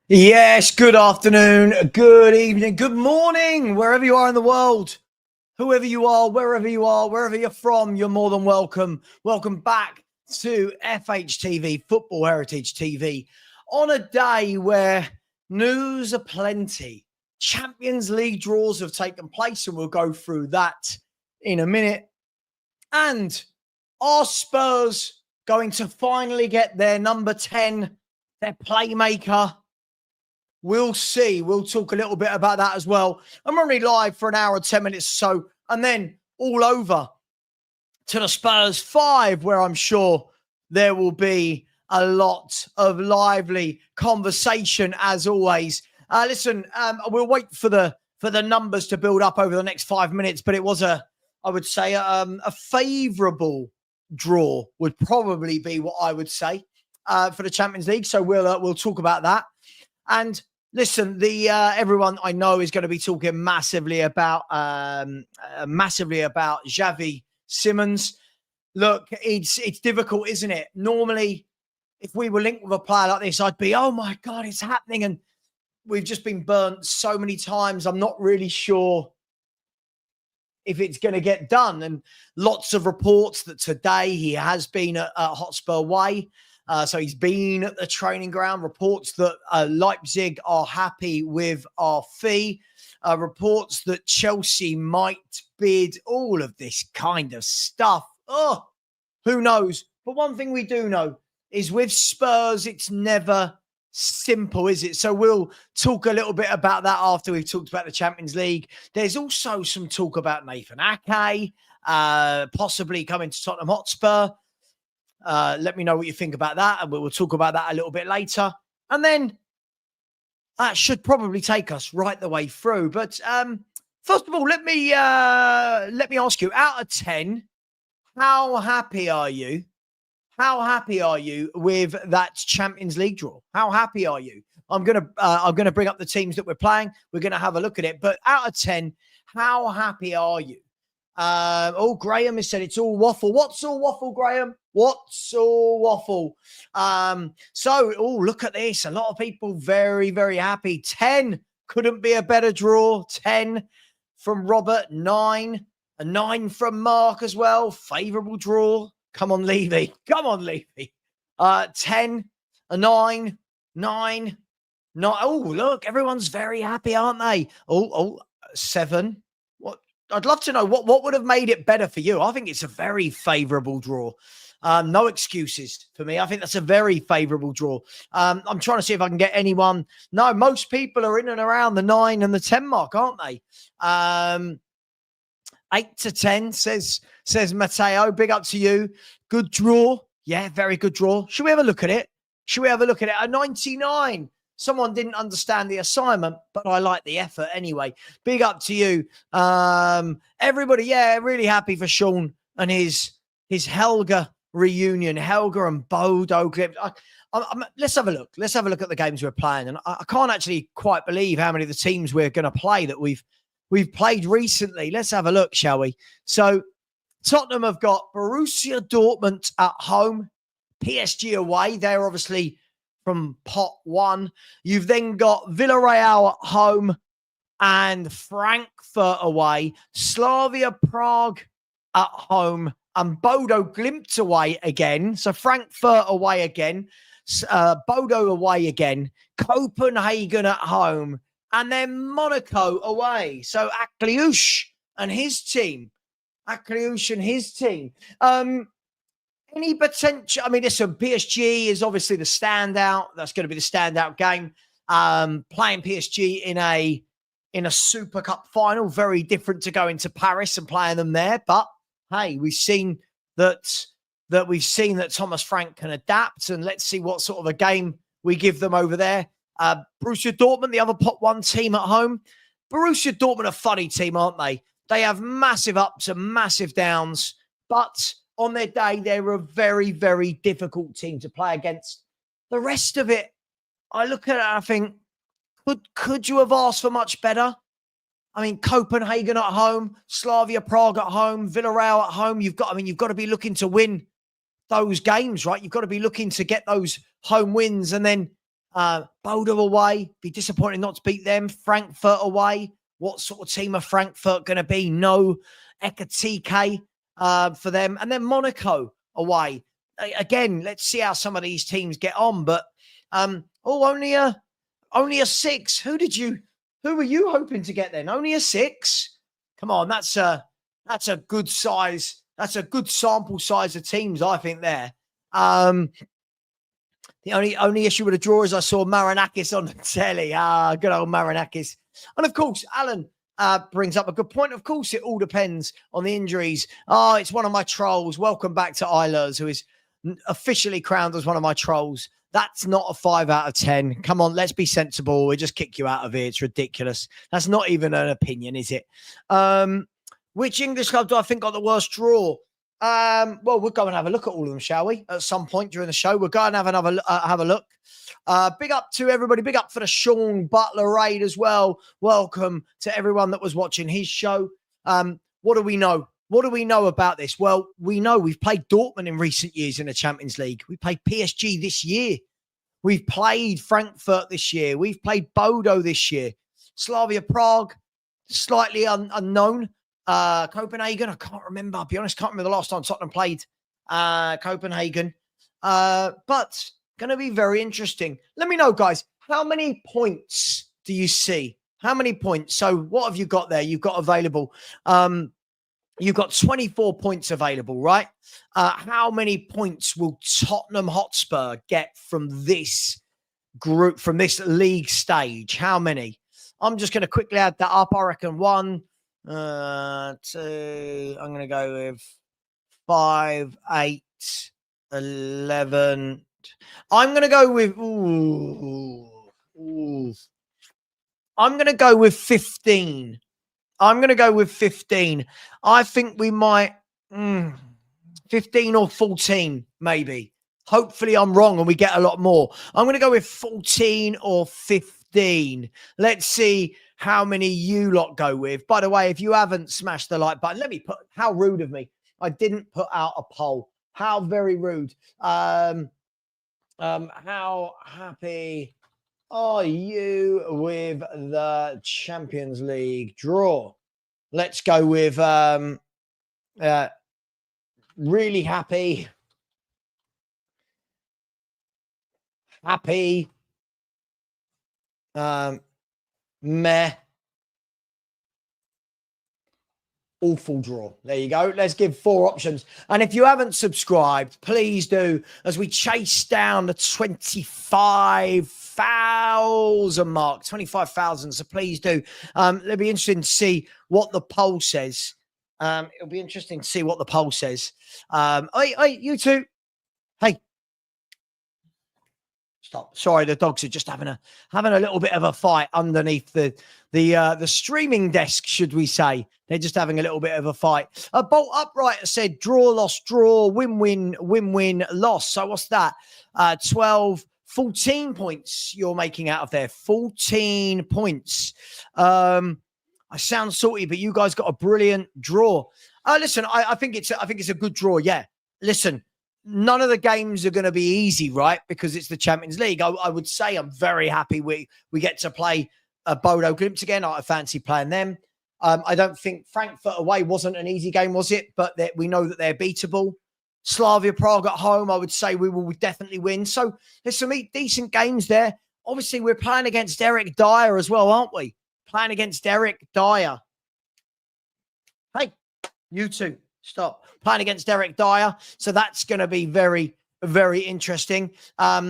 Yes, good afternoon, good evening, good morning, wherever you are in the world. Whoever you are, wherever you're from, you're more than welcome. Welcome back to FHTV, Football Heritage TV, on a day where news aplenty. Champions League draws have taken place, and we'll go through that in a minute. And are Spurs going to finally get their number 10, their playmaker? We'll see. We'll talk a little bit about that as well. I'm only live for an hour and 10 minutes or so, and then all over to the Spurs 5, where I'm sure there will be a lot of lively conversation as always. Listen, we'll wait for the numbers to build up over the next 5 minutes, but it was I would say, a favourable draw would probably be what I would say for the Champions League. So we'll talk about that. And listen, the everyone I know is going to be talking massively about Javi Simmons. Look, it's difficult, isn't it? Normally, if we were linked with a player like this, I'd be, oh my God, it's happening. And we've just been burnt so many times. I'm not really sure if it's going to get done. And lots of reports that today he has been at Hotspur Way. So he's been at the training ground. Reports that Leipzig are happy with our fee. Reports that Chelsea might bid. All of this kind of stuff. Oh, who knows? But one thing we do know is with Spurs, it's never simple, is it? So we'll talk a little bit about that after we've talked about the Champions League. There's also some talk about Nathan Ake possibly coming to Tottenham Hotspur. Let me know what you think about that, and we'll talk about that a little bit later. And then that should probably take us right the way through. But first of all, let me ask you: out of 10, how happy are you? How happy are you with that Champions League draw? How happy are you? I'm gonna bring up the teams that we're playing. We're gonna have a look at it. But out of 10, how happy are you? Graham has said it's all waffle. What's all waffle, Graham? What's all waffle? Look at this. A lot of people very, very happy. 10 couldn't be a better draw. 10 from Robert. 9. A 9 from Mark as well. Favourable draw. Come on, Levy. 10, a 9, 9. Oh, look, everyone's very happy, aren't they? 7. I'd love to know what would have made it better for you. I think it's a very favourable draw. No excuses for me. I think that's a very favourable draw. I'm trying to see if I can get anyone. No, most people are in and around the 9 and the 10 mark, aren't they? 8 to 10, says Matteo. Big up to you. Good draw. Yeah, very good draw. Should we have a look at it? A 99. Someone didn't understand the assignment, but I like the effort anyway. Big up to you. Everybody, yeah, really happy for Sean and his Helga reunion. Helga and Bodo clips. Let's have a look. Let's have a look at the games we're playing. And I can't actually quite believe how many of the teams we're going to play that we've played recently. Let's have a look, shall we? So Tottenham have got Borussia Dortmund at home, PSG away. They're obviously from pot 1. You've then got Villarreal at home and Frankfurt away, Slavia Prague at home, and Bodo Glimt away again. So Frankfurt away again, Bodo away again, Copenhagen at home, and then Monaco away. So Akliush and his team. Any potential? I mean, listen, PSG is obviously the standout. That's going to be the standout game. Playing PSG in a Super Cup final, very different to going to Paris and playing them there. But hey, we've seen that Thomas Frank can adapt, and let's see what sort of a game we give them over there. Borussia Dortmund, the other pot 1 team at home. Borussia Dortmund, a funny team, aren't they? They have massive ups and massive downs, but on their day, they're a very, very difficult team to play against. The rest of it, I look at it and I think, could you have asked for much better? I mean, Copenhagen at home, Slavia Prague at home, Villarreal at home. You've got to be looking to win those games, right? You've got to be looking to get those home wins. And then Bodo away. Be disappointed not to beat them. Frankfurt away. What sort of team are Frankfurt going to be? No Ekatike for them. And then Monaco away. Again, let's see how some of these teams get on. But only a 6. Who were you hoping to get then? Only a 6? Come on, that's a good size. That's a good sample size of teams, I think, there. The only issue with the draw is I saw Marinakis on the telly. Good old Marinakis. And of course, Alan brings up a good point. Of course, it all depends on the injuries. It's one of my trolls. Welcome back to Eilers, who is officially crowned as one of my trolls. That's not a 5 out of 10. Come on, let's be sensible. We'll just kick you out of here. It's ridiculous. That's not even an opinion, is it? Which English club do I think got the worst draw? Well, we'll go and have a look at all of them, shall we? At some point during the show, we'll go and have a look. Big up to everybody. Big up for the Sean Butler raid as well. Welcome to everyone that was watching his show. What do we know? What do we know about this? Well, we know we've played Dortmund in recent years in the Champions League. We played PSG this year. We've played Frankfurt this year. We've played Bodo this year. Slavia Prague, slightly unknown. Copenhagen, I can't remember. I'll be honest, can't remember the last time Tottenham played Copenhagen. But going to be very interesting. Let me know, guys, how many points do you see? How many points? So what have you got there? You've got available. You've got 24 points available, right? How many points will Tottenham Hotspur get from this group, from this league stage? How many? I'm just going to quickly add that up. I reckon 1, 2, I'm going to go with 5, 8, 11. I'm going to go with, I'm going to go with 15. I'm going to go with 15. I think we might 15 or 14, maybe. Hopefully I'm wrong and we get a lot more. I'm going to go with 14 or 15. Let's see how many you lot go with. By the way, if you haven't smashed the like button, how rude of me. I didn't put out a poll. How very rude. How happy are you with the Champions League draw? Let's go with really happy. Happy. Meh. Awful draw. There you go. Let's give 4 options. And if you haven't subscribed, please do, as we chase down the 25,000 mark. 25,000. So please do. It'll be interesting to see what the poll says. It'll be interesting to see what the poll says. Hey, you two. Hey. Stop. Sorry, the dogs are just having a little bit of a fight underneath the streaming desk, should we say. They're just having a little bit of a fight. Bolt Upright said draw, loss, draw, win, loss. So what's that? 12, 14 points you're making out of there. 14 points. I sound salty, but you guys got a brilliant draw. Listen, I think it's a good draw. Yeah. Listen, none of the games are going to be easy, right? Because it's the Champions League. I would say I'm very happy we get to play Bodo Glimt again. I fancy playing them. I don't think Frankfurt away wasn't an easy game, was it? But we know that they're beatable. Slavia Prague at home, I would say we will definitely win. So there's some decent games there. Obviously, we're playing against Eric Dyer as well, aren't we? Playing against Eric Dyer. Hey, you two, stop. Playing against Eric Dyer. So that's going to be very, very interesting.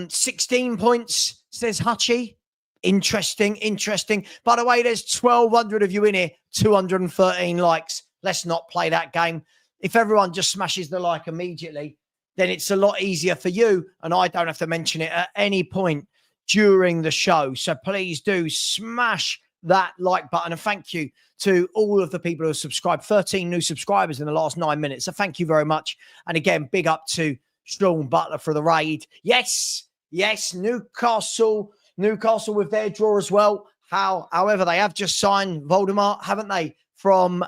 16 points, says Hutchie. Interesting. By the way, there's 1,200 of you in here, 213 likes. Let's not play that game. If everyone just smashes the like immediately, then it's a lot easier for you, and I don't have to mention it at any point during the show. So please do smash that like button, and thank you to all of the people who have subscribed. 13 new subscribers in the last 9 minutes. So thank you very much. And again, big up to Sean Butler for the raid. Yes, Newcastle with their draw as well. However, they have just signed Voldemort, haven't they? From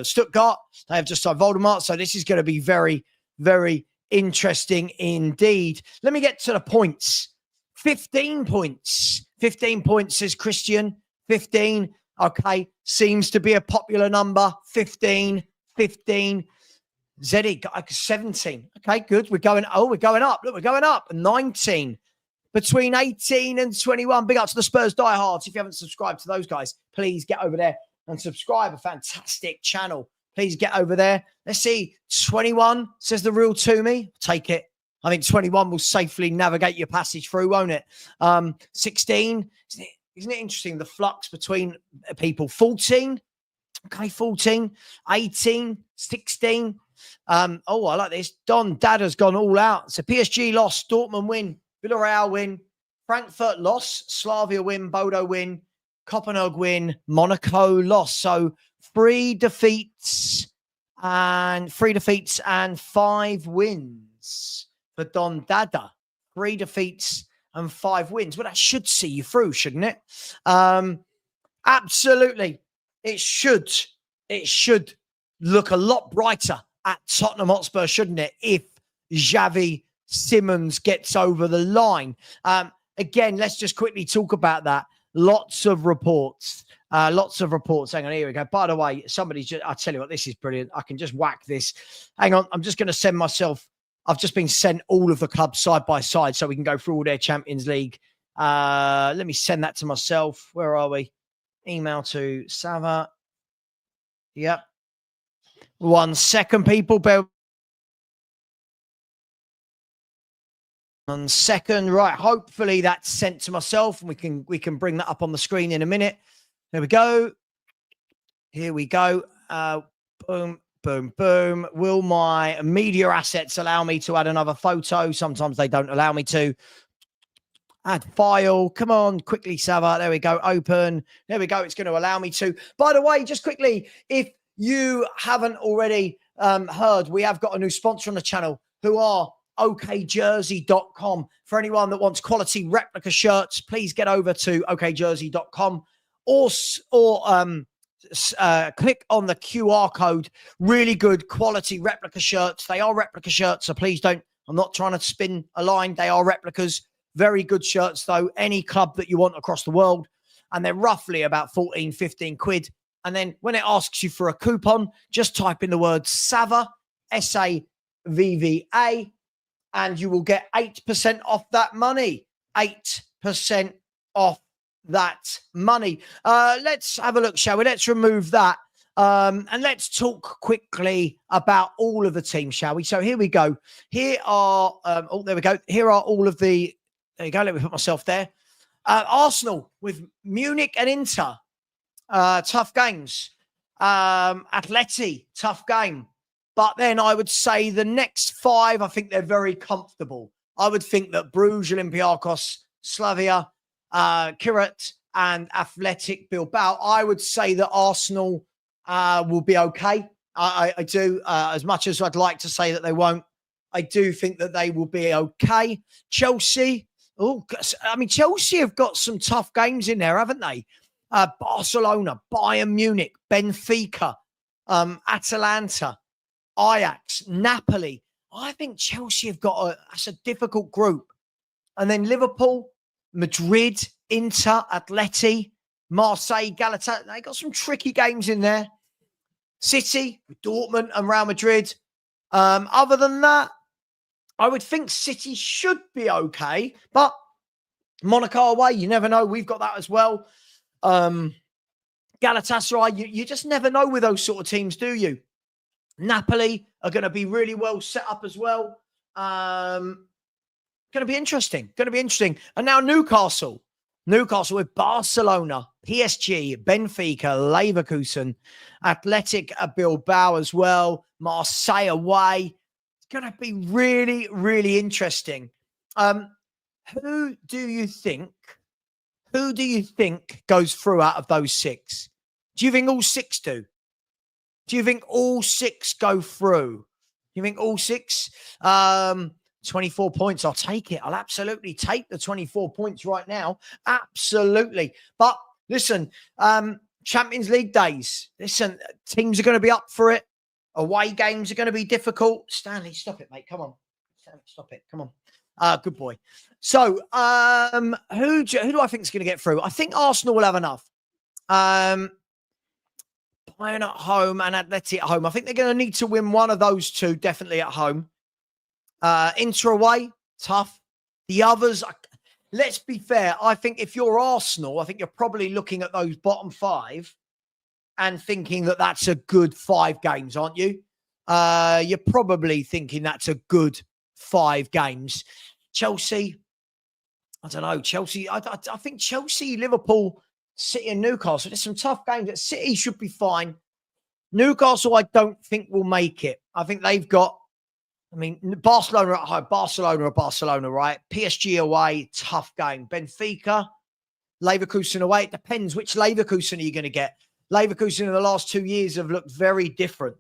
Stuttgart. They have just signed Voldemort. So this is going to be very, very interesting indeed. Let me get to the points. 15 points. 15 points, says Christian. 15. Okay. Seems to be a popular number. 15. 15. Zeddy got 17. Okay, good. We're going up. Look, we're going up. 19. Between 18 and 21. Big up to the Spurs diehards. If you haven't subscribed to those guys, please get over there and subscribe. A fantastic channel. Please get over there. Let's see. 21, says the real Toomey. Take it. I think 21 will safely navigate your passage through, won't it? 16. Isn't it interesting, the flux between people? 14. Okay, 14. 18. 16. I like this. Don Dada's gone all out. So PSG lost. Dortmund win. Villarreal win. Frankfurt loss. Slavia win. Bodo win. Copenhagen win. Monaco loss. So 3 defeats and 5 wins for Don Dada. 3 defeats and 5 wins. Well, that should see you through, shouldn't it? Absolutely. It should look a lot brighter at Tottenham Hotspur, shouldn't it? If Javi Simmons gets over the line. Again, let's just quickly talk about that. Lots of reports. Hang on, here we go. By the way, I'll tell you what, this is brilliant. I can just whack this. Hang on, I'm just going to send myself. I've just been sent all of the clubs side by side so we can go through all their Champions League. Let me send that to myself. Where are we? Email to Sava. Yep. 1 second, people. 1 second. Right. Hopefully that's sent to myself and we can bring that up on the screen in a minute. There we go. Here we go. Boom, boom, boom. Will my media assets allow me to add another photo? Sometimes they don't allow me to. Add file. Come on, quickly, Sava. There we go. Open. There we go. It's going to allow me to. By the way, just quickly, if you haven't already heard, we have got a new sponsor on the channel who are okjersey.com. For anyone that wants quality replica shirts, please get over to okjersey.com or click on the QR code. Really good quality replica shirts. They are replica shirts, so please don't. I'm not trying to spin a line. They are replicas. Very good shirts, though. Any club that you want across the world. And they're roughly about 14, 15 quid. And then when it asks you for a coupon, just type in the word SAVA, SAVVA, and you will get 8% off that money. 8% off that money. Let's have a look, shall we? Let's remove that. And let's talk quickly about all of the teams, shall we? So here we go. Here are, there we go. Here are all of the, there you go. Let me put myself there. Arsenal with Munich and Inter. Tough games. Atleti, tough game. But then I would say the next 5, I think they're very comfortable. I would think that Bruges, Olympiacos, Slavia, Kirat, and Athletic Bilbao, I would say that Arsenal will be okay. I do. As much as I'd like to say that they won't, I do think that they will be okay. Chelsea. Chelsea have got some tough games in there, haven't they? Barcelona, Bayern Munich, Benfica, Atalanta, Ajax, Napoli. I think Chelsea have got that's a difficult group. And then Liverpool, Madrid, Inter, Atleti, Marseille, Galatasaray. They got some tricky games in there. City, Dortmund and Real Madrid. Other than that, I would think City should be okay. But Monaco away, you never know. We've got that as well. Galatasaray, you just never know with those sort of teams, do you? Napoli are going to be really well set up as well. Going to be interesting. And now Newcastle with Barcelona, PSG, Benfica, Leverkusen, Athletic Bilbao as well, Marseille away. It's going to be really, really interesting. Who do you think goes through out of those 6? Do you think all 6 do? Do you think all 6 go through? You think all 6? 24 points. I'll take it. I'll absolutely take the 24 points right now. Absolutely. But listen, Champions League days. Listen, teams are going to be up for it. Away games are going to be difficult. Stanley, stop it, mate. Come on. Stop it. Come on. Good boy. So, who do I think is going to get through? I think Arsenal will have enough. Bayern at home and Atleti at home. I think they're going to need to win one of those two, definitely at home. Inter away, tough. The others, let's be fair. I think if you're Arsenal, I think you're probably looking at those bottom five and thinking that that's a good 5 games, aren't you? You're probably thinking that's a good 5 games. Chelsea, I don't know. Chelsea, I think Chelsea, Liverpool, City and Newcastle, there's some tough games. City should be fine. Newcastle, I don't think will make it. I think they've got, Barcelona at home. Barcelona, right? PSG away, tough game. Benfica, Leverkusen away. It depends which Leverkusen are you going to get. Leverkusen in the last 2 years have looked very different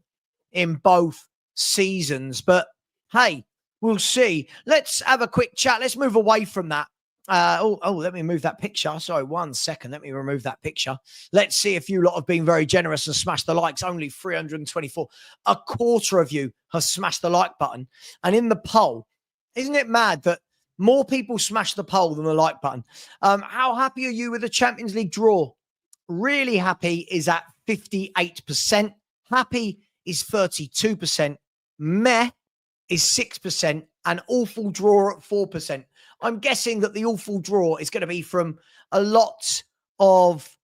in both seasons. But hey, we'll see. Let's have a quick chat. Let's move away from that. Let me move that picture. Sorry, 1 second. Let me remove that picture. Let's see if you lot have been very generous and smashed the likes. Only 324. A quarter of you have smashed the like button. And in the poll, isn't it mad that more people smash the poll than the like button? How happy are you with the Champions League draw? Really happy is at 58%. Happy is 32%. Meh is 6%. And awful draw at 4%. I'm guessing that the awful draw is going to be from a lot of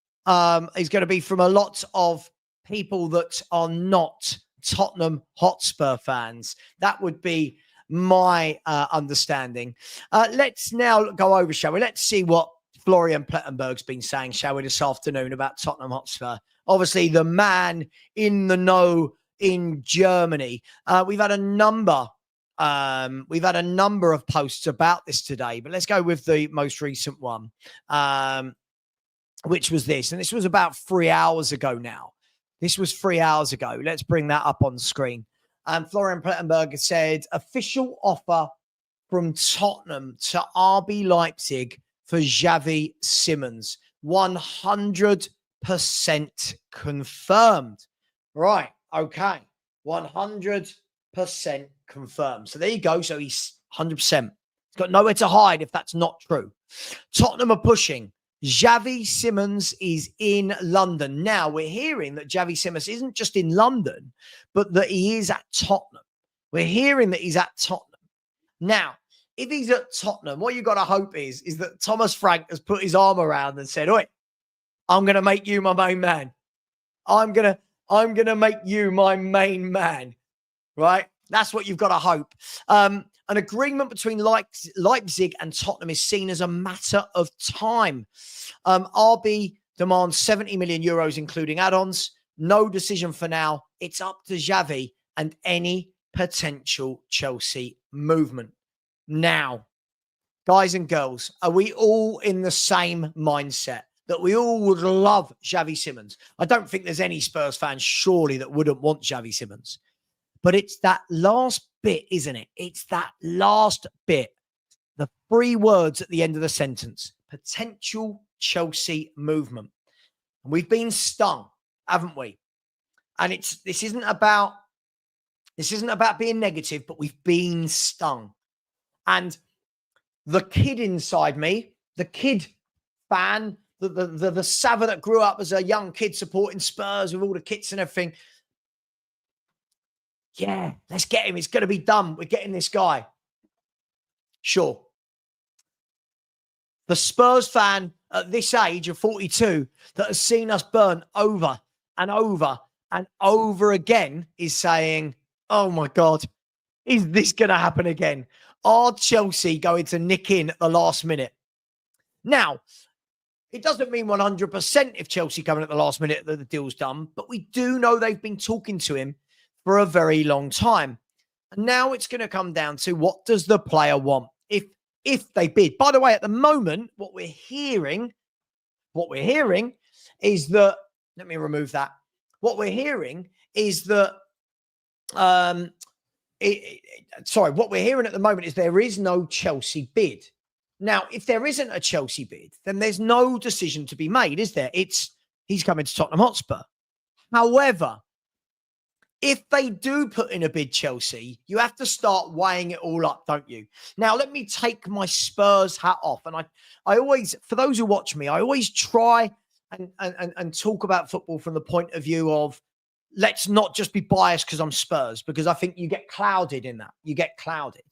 people that are not Tottenham Hotspur fans. That would be my understanding. Let's now go over, shall we? Let's see what Florian Plettenberg's been saying, shall we, this afternoon about Tottenham Hotspur. Obviously, the man in the know in Germany. We've had a number of posts about this today, but let's go with the most recent one, which was this. And this was about 3 hours ago now. This was 3 hours ago. Let's bring that up on screen. Florian Plettenberg said, official offer from Tottenham to RB Leipzig for Javi Simmons. 100% confirmed. Right. Okay. 100% confirmed. So there you go. So he's 100%. He's got nowhere to hide if that's not true. Tottenham are pushing. Javi Simmons is in London. Now, we're hearing that Javi Simmons isn't just in London, but that he is at Tottenham. We're hearing that he's at Tottenham. Now, if he's at Tottenham, what you got to hope is that Thomas Frank has put his arm around and said, oi, I'm going to make you my main man. I'm going to make you my main man. Right? That's what you've got to hope. An agreement between Leipzig and Tottenham is seen as a matter of time. RB demands 70 million euros, including add-ons. No decision for now. It's up to Javi and any potential Chelsea movement. Now, guys and girls, are we all in the same mindset that we all would love Javi Simmons? I don't think there's any Spurs fans, surely, that wouldn't want Javi Simmons. But it's that last bit, isn't it? It's that last bit. The 3 words at the end of the sentence. Potential Chelsea movement. And we've been stung, haven't we? And this isn't about being negative, but we've been stung. And the kid inside me, the kid fan, the Sava that grew up as a young kid supporting Spurs with all the kits and everything. Yeah, let's get him. It's going to be done. We're getting this guy. Sure. The Spurs fan at this age of 42 that has seen us burn over and over and over again is saying, oh my God, is this going to happen again? Are Chelsea going to nick in at the last minute? Now, it doesn't mean 100% if Chelsea come in at the last minute that the deal's done, but we do know they've been talking to him for a very long time. And now it's going to come down to, what does the player want if they bid? By the way, at the moment, what we're hearing is that, let me remove that. What we're hearing is that, what we're hearing at the moment is there is no Chelsea bid. Now, if there isn't a Chelsea bid, then there's no decision to be made, is there? He's coming to Tottenham Hotspur. However, if they do put in a bid, Chelsea, you have to start weighing it all up, don't you? Now, let me take my Spurs hat off. And I always, for those who watch me, I always try and talk about football from the point of view of, let's not just be biased because I'm Spurs, because I think you get clouded in that. You get clouded.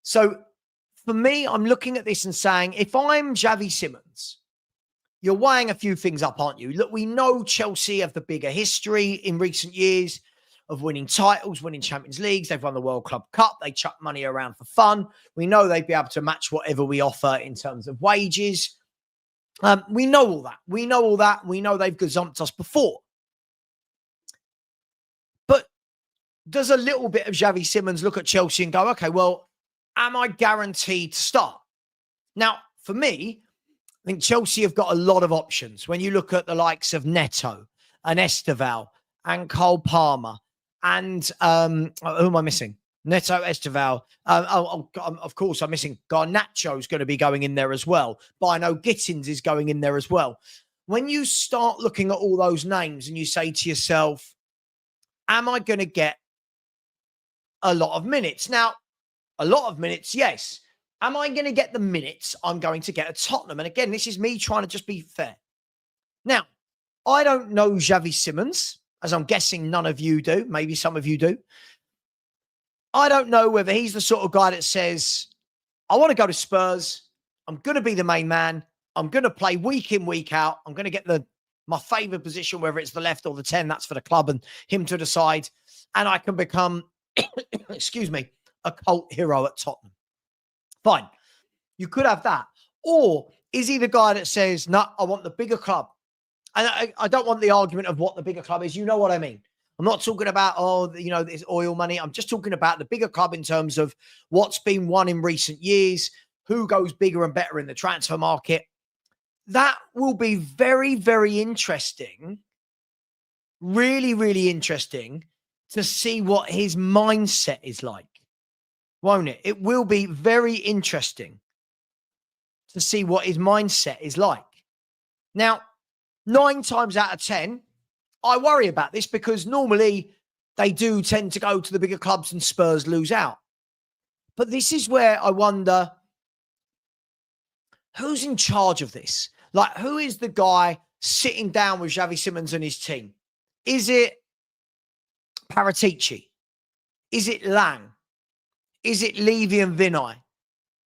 So for me, I'm looking at this and saying, if I'm Javi Simmons, you're weighing a few things up, aren't you? Look, we know Chelsea have the bigger history in recent years of winning titles, winning Champions Leagues. They've won the World Club Cup. They chuck money around for fun. We know they'd be able to match whatever we offer in terms of wages. We know all that. We know all that. We know they've gazumped us before. But does a little bit of Javi Simmons look at Chelsea and go, okay, well, am I guaranteed to start? Now, for me, I think Chelsea have got a lot of options. When you look at the likes of Neto and Esteval and Cole Palmer and who am I missing? Neto, Esteval. Of course, I'm missing Garnacho's going to be going in there as well. But I know Gittins is going in there as well. When you start looking at all those names and you say to yourself, am I going to get a lot of minutes? Now, a lot of minutes, yes. Am I going to get the minutes I'm going to get at Tottenham? And again, this is me trying to just be fair. Now, I don't know Javi Simmons, as I'm guessing none of you do. Maybe some of you do. I don't know whether he's the sort of guy that says, I want to go to Spurs. I'm going to be the main man. I'm going to play week in, week out. I'm going to get my favourite position, whether it's the left or the 10. That's for the club and him to decide. And I can become, excuse me, a cult hero at Tottenham. Fine. You could have that. Or is he the guy that says, no, I want the bigger club? And I don't want the argument of what the bigger club is. You know what I mean? I'm not talking about, there's oil money. I'm just talking about the bigger club in terms of what's been won in recent years, who goes bigger and better in the transfer market. That will be very, very interesting. Really, really interesting to see what his mindset is like. Won't it? It will be very interesting to see what his mindset is like. Now, 9 times out of 10, I worry about this because normally they do tend to go to the bigger clubs and Spurs lose out. But this is where I wonder, who's in charge of this? Like, who is the guy sitting down with Javi Simmons and his team? Is it Paratici? Is it Lang? Is it Levy and Vinay?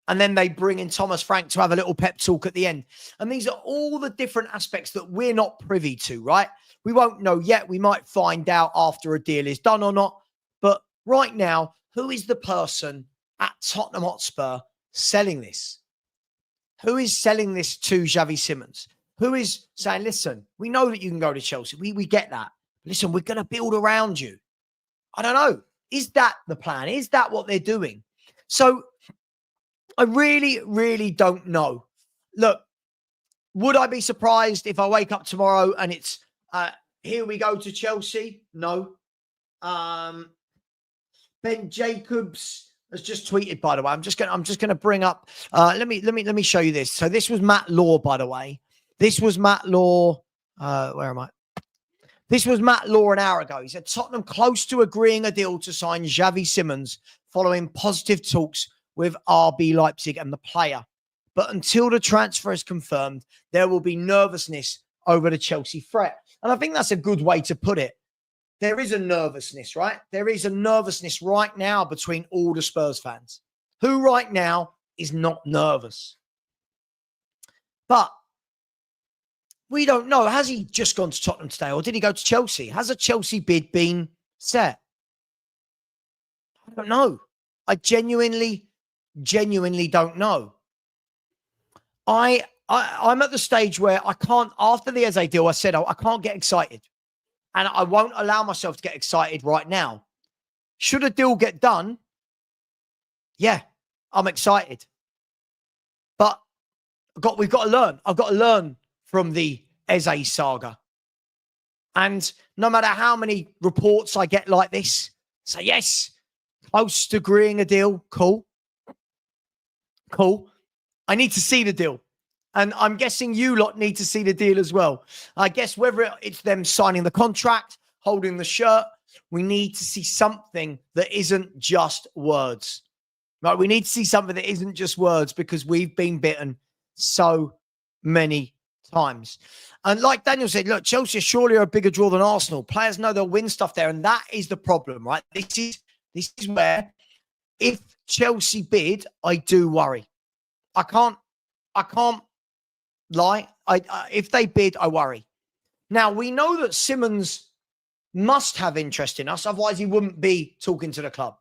And then they bring in Thomas Frank to have a little pep talk at the end. And these are all the different aspects that we're not privy to, right? We won't know yet. We might find out after a deal is done or not. But right now, who is the person at Tottenham Hotspur selling this? Who is selling this to Javi Simmons? Who is saying, listen, we know that you can go to Chelsea. We get that. Listen, we're going to build around you. I don't know. Is that the plan? Is that what they're doing? So I really, really don't know. Look, would I be surprised if I wake up tomorrow and it's here we go to Chelsea? No. Ben Jacobs has just tweeted, by the way. I'm just gonna bring up. Let me show you this. So this was Matt Law, by the way. This was Matt Law. Where am I? This was Matt Law an hour ago. He said Tottenham close to agreeing a deal to sign Javi Simmons following positive talks with RB Leipzig and the player. But until the transfer is confirmed, there will be nervousness over the Chelsea threat. And I think that's a good way to put it. There is a nervousness, right? There is a nervousness right now between all the Spurs fans. Who right now is not nervous? But we don't know. Has he just gone to Tottenham today or did he go to Chelsea? Has a Chelsea bid been set? I don't know. I genuinely don't know. I'm at the stage where I can't, after the Eze deal, I said I can't get excited. And I won't allow myself to get excited right now. Should a deal get done? Yeah, I'm excited. But we've got to learn. I've got to learn from the Eze saga. And no matter how many reports I get like this, say, yes, close to agreeing a deal. Cool. I need to see the deal. And I'm guessing you lot need to see the deal as well. I guess whether it's them signing the contract, holding the shirt, We need to see something that isn't just words. Right? We need to see something that isn't just words because we've been bitten so many times. And like Daniel said, look, Chelsea surely are a bigger draw than Arsenal. Players know they'll win stuff there, and that is the problem, right? This is where if Chelsea bid, I do worry. I can't lie. If they bid, I worry. Now we know that Simmons must have interest in us, otherwise he wouldn't be talking to the club.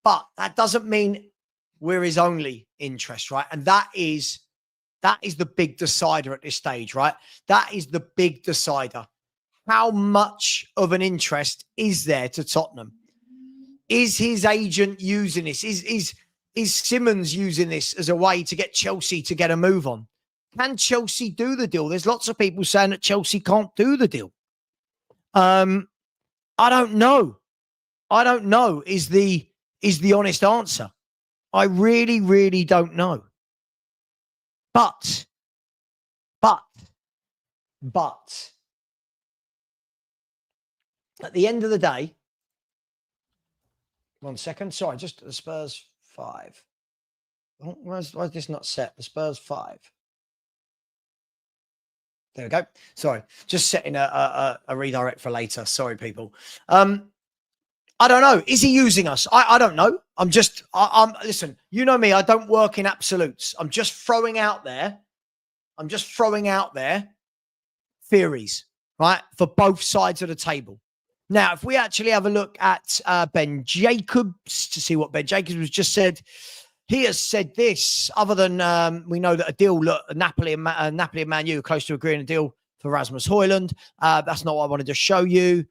But that doesn't mean we're his only interest, right? And that is the big decider at this stage, right? That is the big decider. How much of an interest is there to Tottenham? Is his agent using this? Is Simmons using this as a way to get Chelsea to get a move on? Can Chelsea do the deal? There's lots of people saying that Chelsea can't do the deal. I don't know. Is the honest answer. I really, really don't know. But at the end of the day, 1 second. Sorry, just the Spurs 5. Oh, why is this not set? The Spurs 5. There we go. Sorry, just setting a redirect for later. Sorry, people. I don't know. Is he using us? I don't know. I'm listen, you know me. I don't work in absolutes. I'm just throwing out there theories, right? For both sides of the table. Now, if we actually have a look at Ben Jacobs to see what Ben Jacobs was just said, he has said this, other than we know that a deal, Napoli and Man U are close to agreeing a deal for Rasmus Højlund. That's not what I wanted to show you.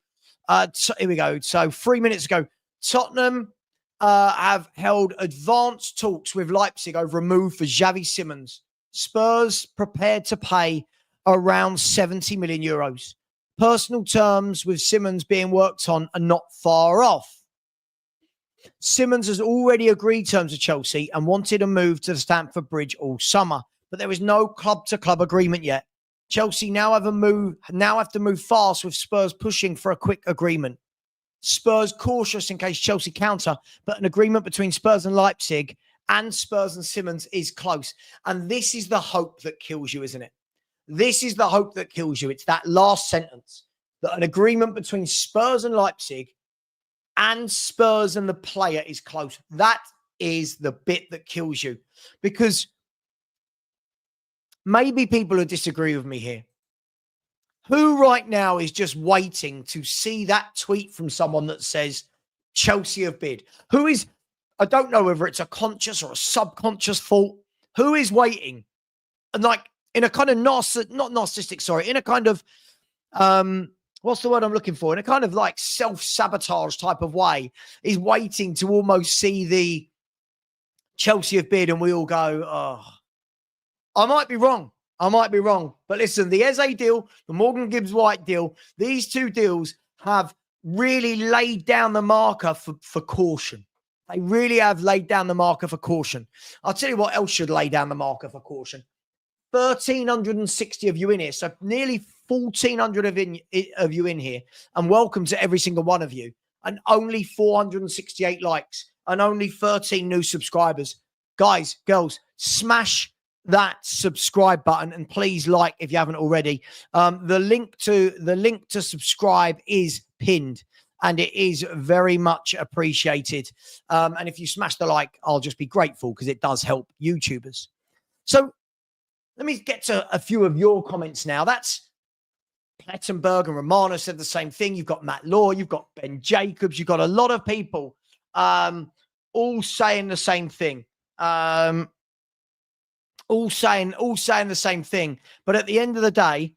So here we go. So 3 minutes ago, Tottenham have held advanced talks with Leipzig over a move for Javi Simmons. Spurs prepared to pay around 70 million euros. Personal terms with Simmons being worked on are not far off. Simmons has already agreed terms with Chelsea and wanted a move to the Stamford Bridge all summer, but there is no club-to-club agreement yet. Chelsea now have to move fast, with Spurs pushing for a quick agreement. Spurs cautious in case Chelsea counter, but an agreement between Spurs and Leipzig and Spurs and Simmons is close. And this is the hope that kills you, isn't it? This is the hope that kills you. It's that last sentence, that an agreement between Spurs and Leipzig and Spurs and the player is close. That is the bit that kills you, because maybe people will disagree with me here. Who right now is just waiting to see that tweet from someone that says Chelsea have bid? Who is, I don't know whether it's a conscious or a subconscious thought. Who is waiting? And like in a kind of in a kind of, what's the word I'm looking for? In a kind of like self-sabotage type of way, is waiting to almost see the Chelsea have bid and we all go, oh, I might be wrong. But listen, the Eze deal, the Morgan Gibbs-White deal, these two deals have really laid down the marker for caution. They really have laid down the marker for caution. I'll tell you what else should lay down the marker for caution. 1,360 of you in here, so nearly 1,400 of you in here, and welcome to every single one of you. And only 468 likes and only 13 new subscribers. Guys, girls, smash that subscribe button and please like if you haven't already. The link to subscribe is pinned, and it is very much appreciated. And if you smash the like, I'll just be grateful, because it does help YouTubers. So let me get to a few of your comments now. That's Plettenberg and Romano said the same thing. You've got Matt Law, you've got Ben Jacobs, you've got a lot of people all saying the same thing. All saying the same thing. But at the end of the day,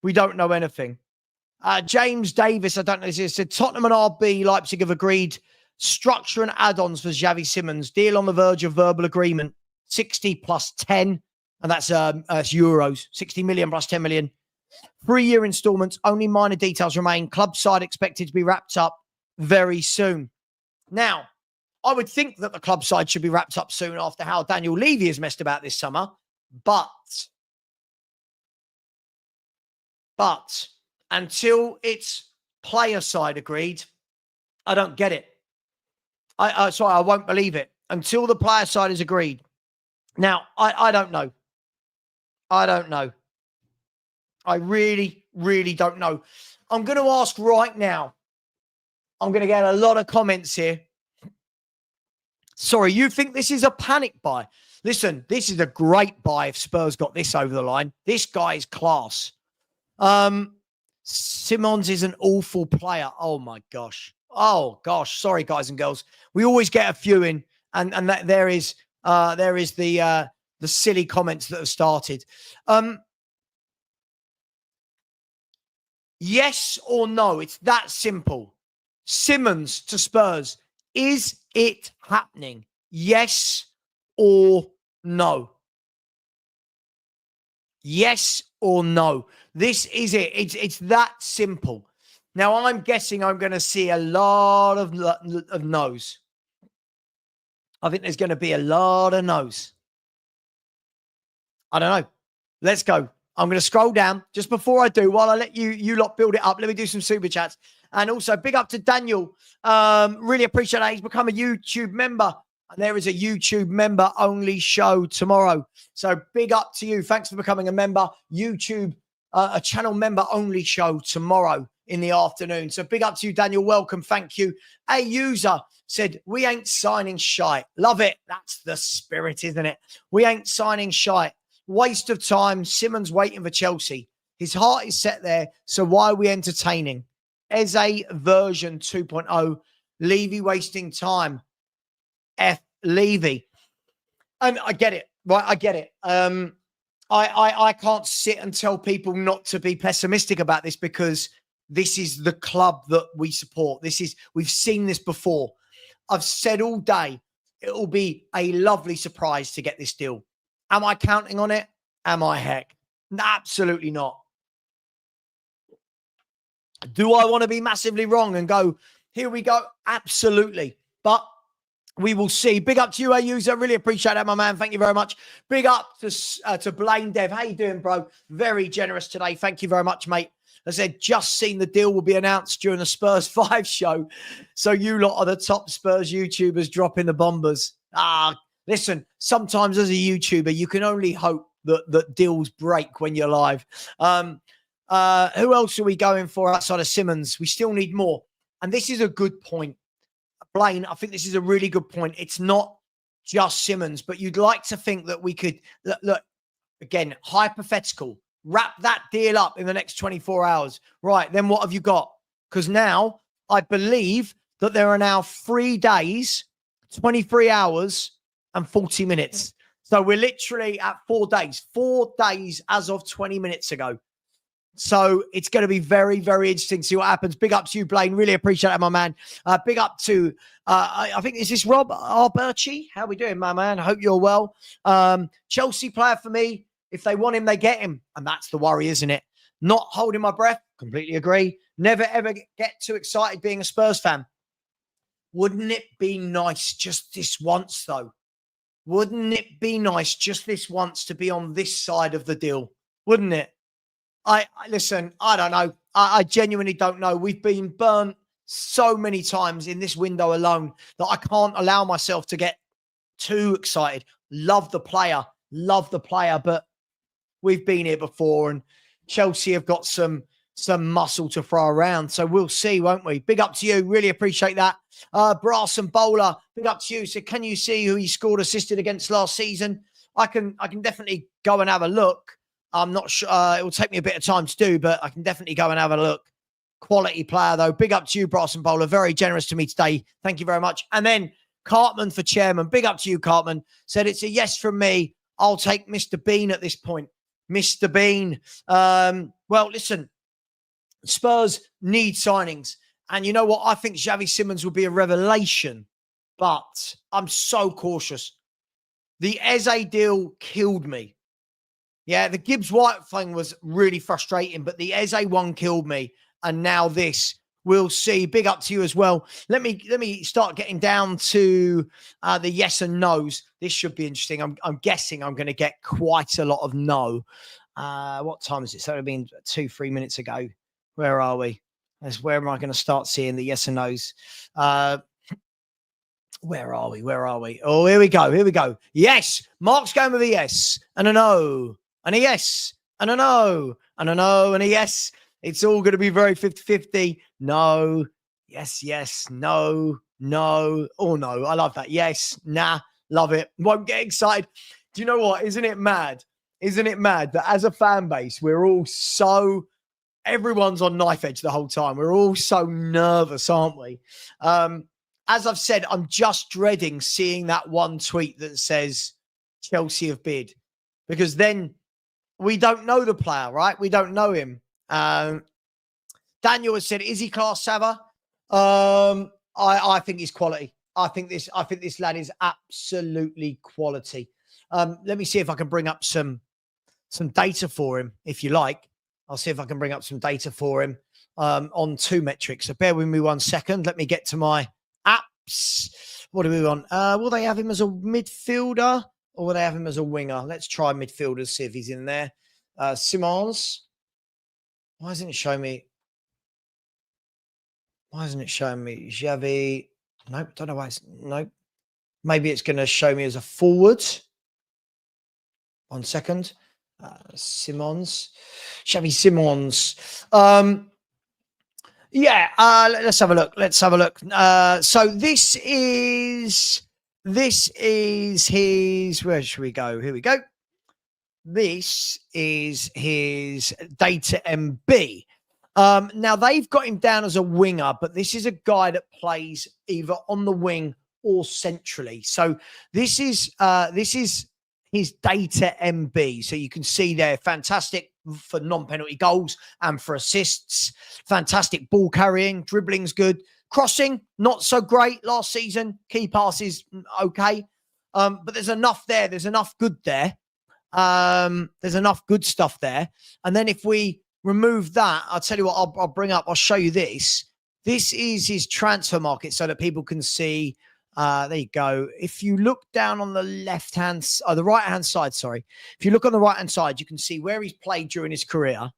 we don't know anything. James Davis, I don't know, he said Tottenham and RB Leipzig have agreed structure and add-ons for Javi Simmons. Deal on the verge of verbal agreement. 60 plus 10. And that's euros. 60 million plus 10 million. 3-year installments. Only minor details remain. Club side expected to be wrapped up very soon. Now, I would think that the club side should be wrapped up soon after how Daniel Levy has messed about this summer. But until it's player side agreed, I don't get it. Sorry, I won't believe it until the player side is agreed. Now, I don't know. I don't know. I really, really don't know. I'm going to ask right now. I'm going to get a lot of comments here. Sorry, you think this is a panic buy? Listen, this is a great buy if Spurs got this over the line. This guy is class. Simmons is an awful player. Oh, my gosh. Oh, gosh. Sorry, guys and girls. We always get a few in, and that there is the silly comments that have started. Yes or no? It's that simple. Simmons to Spurs. Is it happening? Yes or no? Yes or no? This is it. It's that simple. Now, I'm guessing I'm going to see a lot of no's. I think there's going to be a lot of no's. I don't know. Let's go. I'm going to scroll down just before I do. While I let you lot build it up, let me do some super chats. And also, big up to Daniel. Really appreciate that. He's become a YouTube member. And there is a YouTube member-only show tomorrow. So big up to you. Thanks for becoming a member. YouTube, a channel member-only show tomorrow in the afternoon. So big up to you, Daniel. Welcome. Thank you. A user said, we ain't signing shite. Love it. That's the spirit, isn't it? We ain't signing shite. Waste of time. Simmons waiting for Chelsea. His heart is set there. So why are we entertaining? Eze version 2.0. Levy wasting time. F. Levy. And I get it, right? I get it. I can't sit and tell people not to be pessimistic about this because this is the club that we support. We've seen this before. I've said all day, it will be a lovely surprise to get this deal. Am I counting on it? Am I heck? Absolutely not. Do I want to be massively wrong and go, here we go? Absolutely. But we will see. Big up to you, a user. Really appreciate that, my man. Thank you very much. Big up to Blaine Dev. How you doing, bro? Very generous today. Thank you very much, mate. As I said, just seen the deal will be announced during the Spurs 5 show. So you lot are the top Spurs YouTubers dropping the bombers. Listen, sometimes as a YouTuber, you can only hope that deals break when you're live. Who else are we going for outside of Simmons? We still need more. And this is a good point. Blaine, I think this is a really good point. It's not just Simmons, but you'd like to think that we could, look again, hypothetical, wrap that deal up in the next 24 hours. Right, then what have you got? Because now I believe that there are now 3 days, 23 hours and 40 minutes. So we're literally at 4 days as of 20 minutes ago. So it's going to be very, very interesting to see what happens. Big up to you, Blaine. Really appreciate it, my man. Big up to, I think, is this Rob Arberchi? How are we doing, my man? I hope you're well. Chelsea player for me. If they want him, they get him. And that's the worry, isn't it? Not holding my breath. Completely agree. Never, ever get too excited being a Spurs fan. Wouldn't it be nice just this once, though? Wouldn't it be nice just this once to be on this side of the deal? Wouldn't it? Listen, I don't know. I genuinely don't know. We've been burnt so many times in this window alone that I can't allow myself to get too excited. Love the player, but we've been here before and Chelsea have got some muscle to throw around. So we'll see, won't we? Big up to you. Really appreciate that. Brass and Bowler, big up to you. So can you see who he scored, assisted against last season? I can definitely go and have a look. I'm not sure. It will take me a bit of time to do, but I can definitely go and have a look. Quality player, though. Big up to you, Brass and Bowler. Very generous to me today. Thank you very much. And then Cartman for chairman. Big up to you, Cartman. Said it's a yes from me. I'll take Mr. Bean at this point. Mr. Bean. Well, listen, Spurs need signings. And you know what? I think Javi Simmons will be a revelation, but I'm so cautious. The Eze deal killed me. Yeah, the Gibbs-White thing was really frustrating, but the Eze one killed me. And now this, we'll see. Big up to you as well. Let me start getting down to the yes and no's. This should be interesting. I'm guessing I'm going to get quite a lot of no. What time is it? So it been 2-3 minutes ago. Where are we? That's where am I going to start seeing the yes and no's? Where are we? Where are we? Oh, here we go. Here we go. Yes. Mark's going with a yes and a no and a yes and a no and a no and a yes. It's all going to be very 50-50. No. Yes, yes. No. No. Oh, no. I love that. Yes. Nah. Love it. Won't get excited. Do you know what? Isn't it mad? Isn't it mad that as a fan base, we're all so... Everyone's on knife edge the whole time. We're all so nervous, aren't we? As I've said, I'm just dreading seeing that one tweet that says Chelsea have bid, because then we don't know the player, right? We don't know him. Daniel has said, is he class, Sava? I think he's quality. I think this lad is absolutely quality. Let me see if I can bring up some data for him, if you like. I'll see if I can bring up some data for him on 2 metrics. So bear with me 1 second. Let me get to my apps. What do we want? Will they have him as a midfielder or will they have him as a winger? Let's try midfielders, see if he's in there. Simmons. Why isn't it showing me? Why isn't it showing me? Javi. Nope, don't know why it's... Nope. Maybe it's going to show me as a forward. 1 second. Simmons, Javi Simmons. Let's have a look. Let's have a look. So this is his, where should we go? Here we go. This is his data MB. Now they've got him down as a winger, but this is a guy that plays either on the wing or centrally. So this is his data MB. So you can see there, fantastic for non-penalty goals and for assists. Fantastic ball carrying, dribbling's good. Crossing, not so great last season. Key passes, okay. But there's enough there. There's enough good there. There's enough good stuff there. And then if we remove that, I'll tell you what, I'll bring up, I'll show you this. This is his transfer market so that people can see. There you go. If you look down on the the right-hand side, sorry. If you look on the right-hand side, you can see where he's played during his career.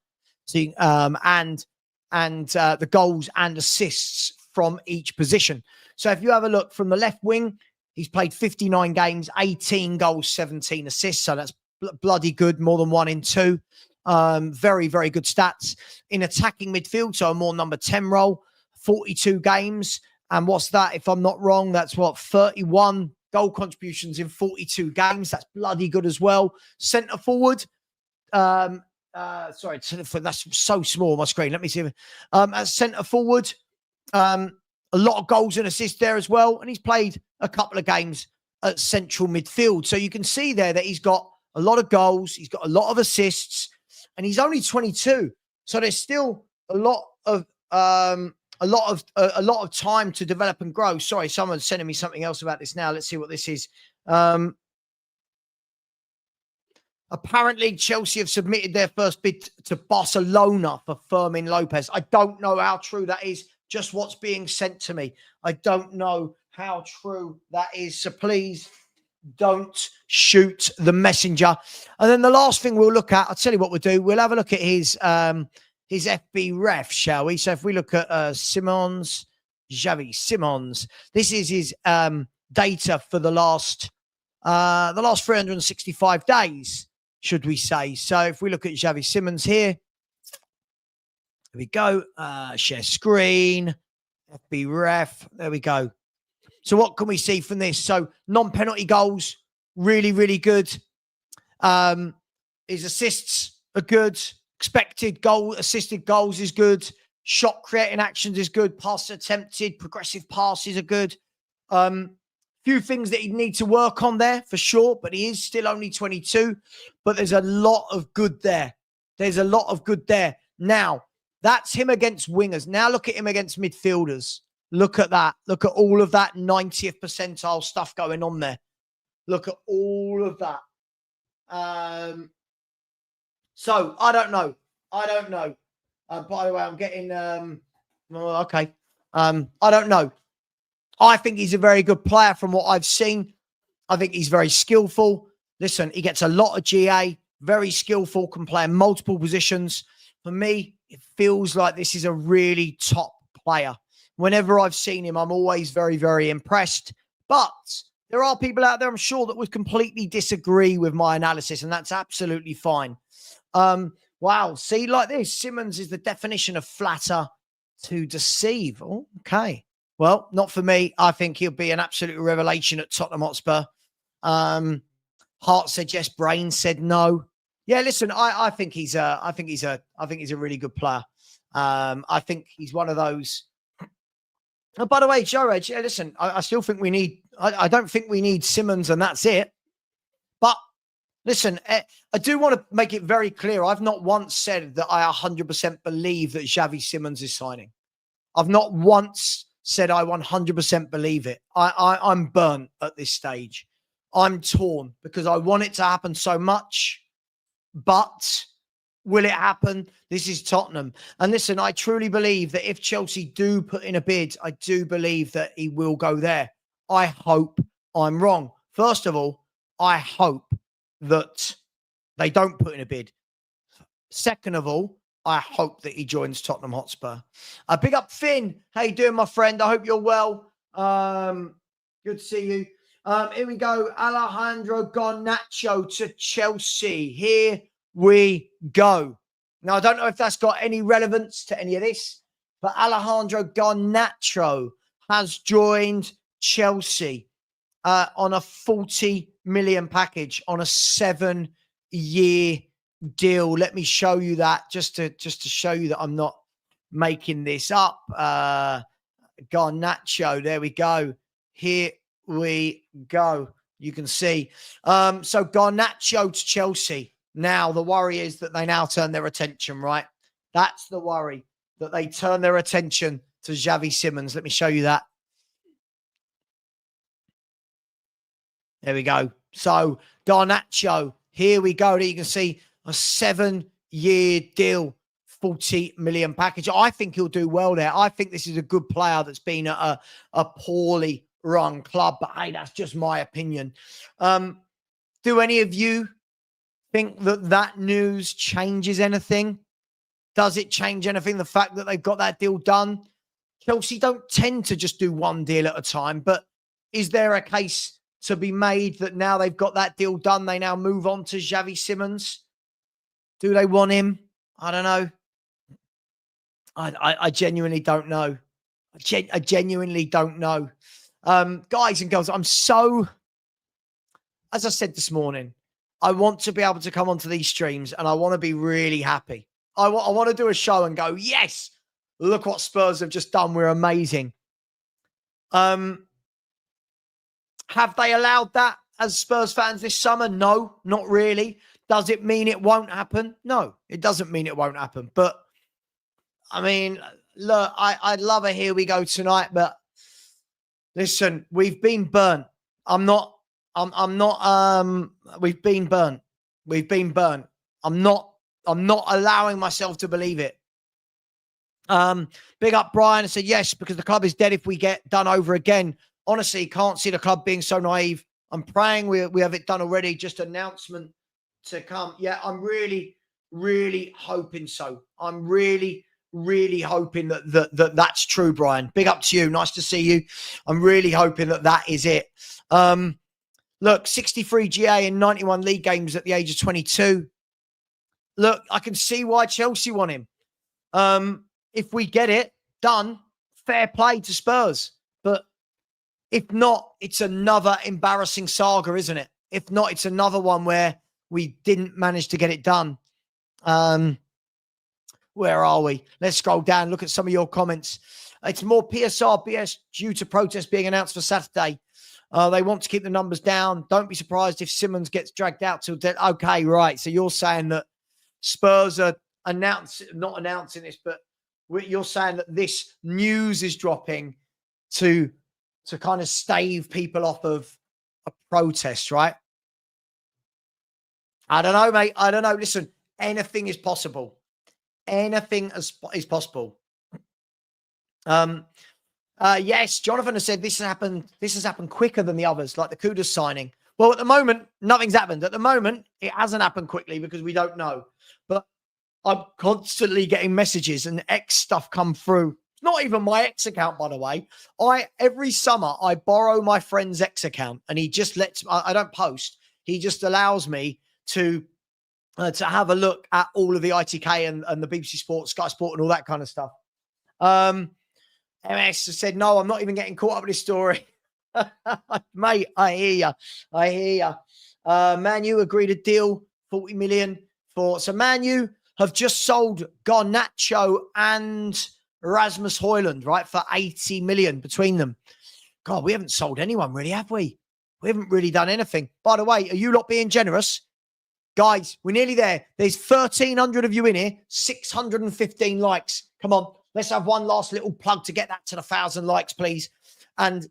See, and the goals and assists from each position. So if you have a look from the left wing, he's played 59 games, 18 goals, 17 assists. So that's bloody good, more than 1 in 2. Very, very good stats. In attacking midfield, so a more number 10 role, 42 games. And what's that? If I'm not wrong, that's 31 goal contributions in 42 games. That's bloody good as well. Centre forward. Sorry, that's so small on my screen. Let me see. As centre forward, a lot of goals and assists there as well. And he's played a couple of games at central midfield. So you can see there that he's got a lot of goals. He's got a lot of assists. And he's only 22. So there's still a lot of time to develop and grow. Sorry, someone's sending me something else about this now. Let's see what this is. Apparently, Chelsea have submitted their first bid to Barcelona for Fermin Lopez. I don't know how true that is. Just what's being sent to me. I don't know how true that is. So please don't shoot the messenger. And then the last thing we'll look at, I'll tell you what we'll do. We'll have a look at his FB ref, shall we? So if we look at Simmons, Javi Simmons, this is his data for the last 365 days, should we say. So if we look at Javi Simmons here we go. Share screen, FB ref. There we go. So what can we see from this? So non-penalty goals, really, really good. His assists are good. Expected goal, assisted goals is good. Shot creating actions is good. Pass attempted, progressive passes are good. Few things that he'd need to work on there for sure, but he is still only 22. But there's a lot of good there. There's a lot of good there. Now, that's him against wingers. Now look at him against midfielders. Look at that. Look at all of that 90th percentile stuff going on there. Look at all of that. So, I don't know. I don't know. By the way, I'm getting... okay. I don't know. I think he's a very good player from what I've seen. I think he's very skillful. Listen, he gets a lot of GA. Very skillful. Can play in multiple positions. For me, it feels like this is a really top player. Whenever I've seen him, I'm always very, very impressed. But there are people out there, I'm sure, that would completely disagree with my analysis, and that's absolutely fine. Wow. See, like this, Simmons is the definition of flatter to deceive. Oh, okay. Well, not for me. I think he'll be an absolute revelation at Tottenham Hotspur. Heart said yes, brain said no. Yeah, listen, I think he's a really good player. I think he's one of those. Oh, by the way, Joe Edge, yeah, listen, I still think we need. I don't think we need Simmons, and that's it. But listen, I do want to make it very clear. I've not once said that I 100% believe that Javi Simmons is signing. I've not once said I 100% believe it. I'm burnt at this stage. I'm torn because I want it to happen so much, but will it happen? This is Tottenham. And listen, I truly believe that if Chelsea do put in a bid, I do believe that he will go there. I hope I'm wrong. First of all, I hope that they don't put in a bid. Second of all, I hope that he joins Tottenham Hotspur. Big up Finn. How you doing, my friend? I hope you're well. Good to see you. Here we go. Alejandro Garnacho to Chelsea. Here we go. Now, I don't know if that's got any relevance to any of this, but Alejandro Garnacho has joined Chelsea on a 40 million package on a 7-year deal. Let me show you that just to show you that I'm not making this up. Garnacho, there we go. Here we go. You can see. So Garnacho to Chelsea. Now, the worry is that they now turn their attention, right? That's the worry, that they turn their attention to Javi Simmons. Let me show you that. There we go. So Garnacho, here we go. There you can see a 7-year deal, 40 million package. I think he'll do well there. I think this is a good player that's been at a poorly run club, but hey, that's just my opinion. Do any of you think that news changes anything? Does it change anything, the fact that they've got that deal done? Chelsea don't tend to just do one deal at a time, but is there a case to be made that now they've got that deal done, they now move on to Javi Simmons? Do they want him? I don't know. I genuinely don't know. I genuinely don't know. Guys and girls, I'm so, as I said this morning, I want to be able to come onto these streams and I want to be really happy. I want to do a show and go, yes, look what Spurs have just done. We're amazing. Have they allowed that as Spurs fans this summer? No, not really. Does it mean it won't happen? No, it doesn't mean it won't happen. But, I mean, look, I'd love a here we go tonight, but listen, we've been burnt. We've been burnt. We've been burnt. I'm not allowing myself to believe it. Big up Brian. I said, yes, because the club is dead if we get done over again. Honestly, can't see the club being so naive. I'm praying we have it done already. Just announcement to come. Yeah, I'm really, really hoping so. I'm really, really hoping that's true, Brian. Big up to you. Nice to see you. I'm really hoping that is it. Look, 63 GA in 91 league games at the age of 22. Look, I can see why Chelsea want him. If we get it done, fair play to Spurs. But if not, it's another embarrassing saga, isn't it? If not, it's another one where we didn't manage to get it done. Where are we? Let's scroll down. Look at some of your comments. It's more PSR BS due to protests being announced for Saturday. They want to keep the numbers down. Don't be surprised if Simmons gets dragged out till dead. Okay, right. So you're saying that Spurs are not announcing this, but you're saying that this news is dropping to kind of stave people off of a protest, right? I don't know, mate. I don't know. Listen, anything is possible. Anything is possible. Yes, Jonathan has said this has happened quicker than the others, like the Kudus signing. Well, at the moment, nothing's happened. At the moment, it hasn't happened quickly because we don't know. But I'm constantly getting messages and X stuff come through. Not even my X account, by the way. Every summer I borrow my friend's X account, and he just lets. I don't post. He just allows me to have a look at all of the ITK and the BBC Sport, Sky Sport, and all that kind of stuff. MS said, "No, I'm not even getting caught up with this story." Mate, I hear you. Man U agreed a deal, 40 million for. So Man U have just sold Garnacho and Rasmus Højlund, right, for 80 million between them. God, we haven't sold anyone really, have we? We haven't really done anything. By the way, are you lot being generous? Guys, we're nearly there. There's 1,300 of you in here, 615 likes. Come on, let's have one last little plug to get that to the 1,000 likes, please. And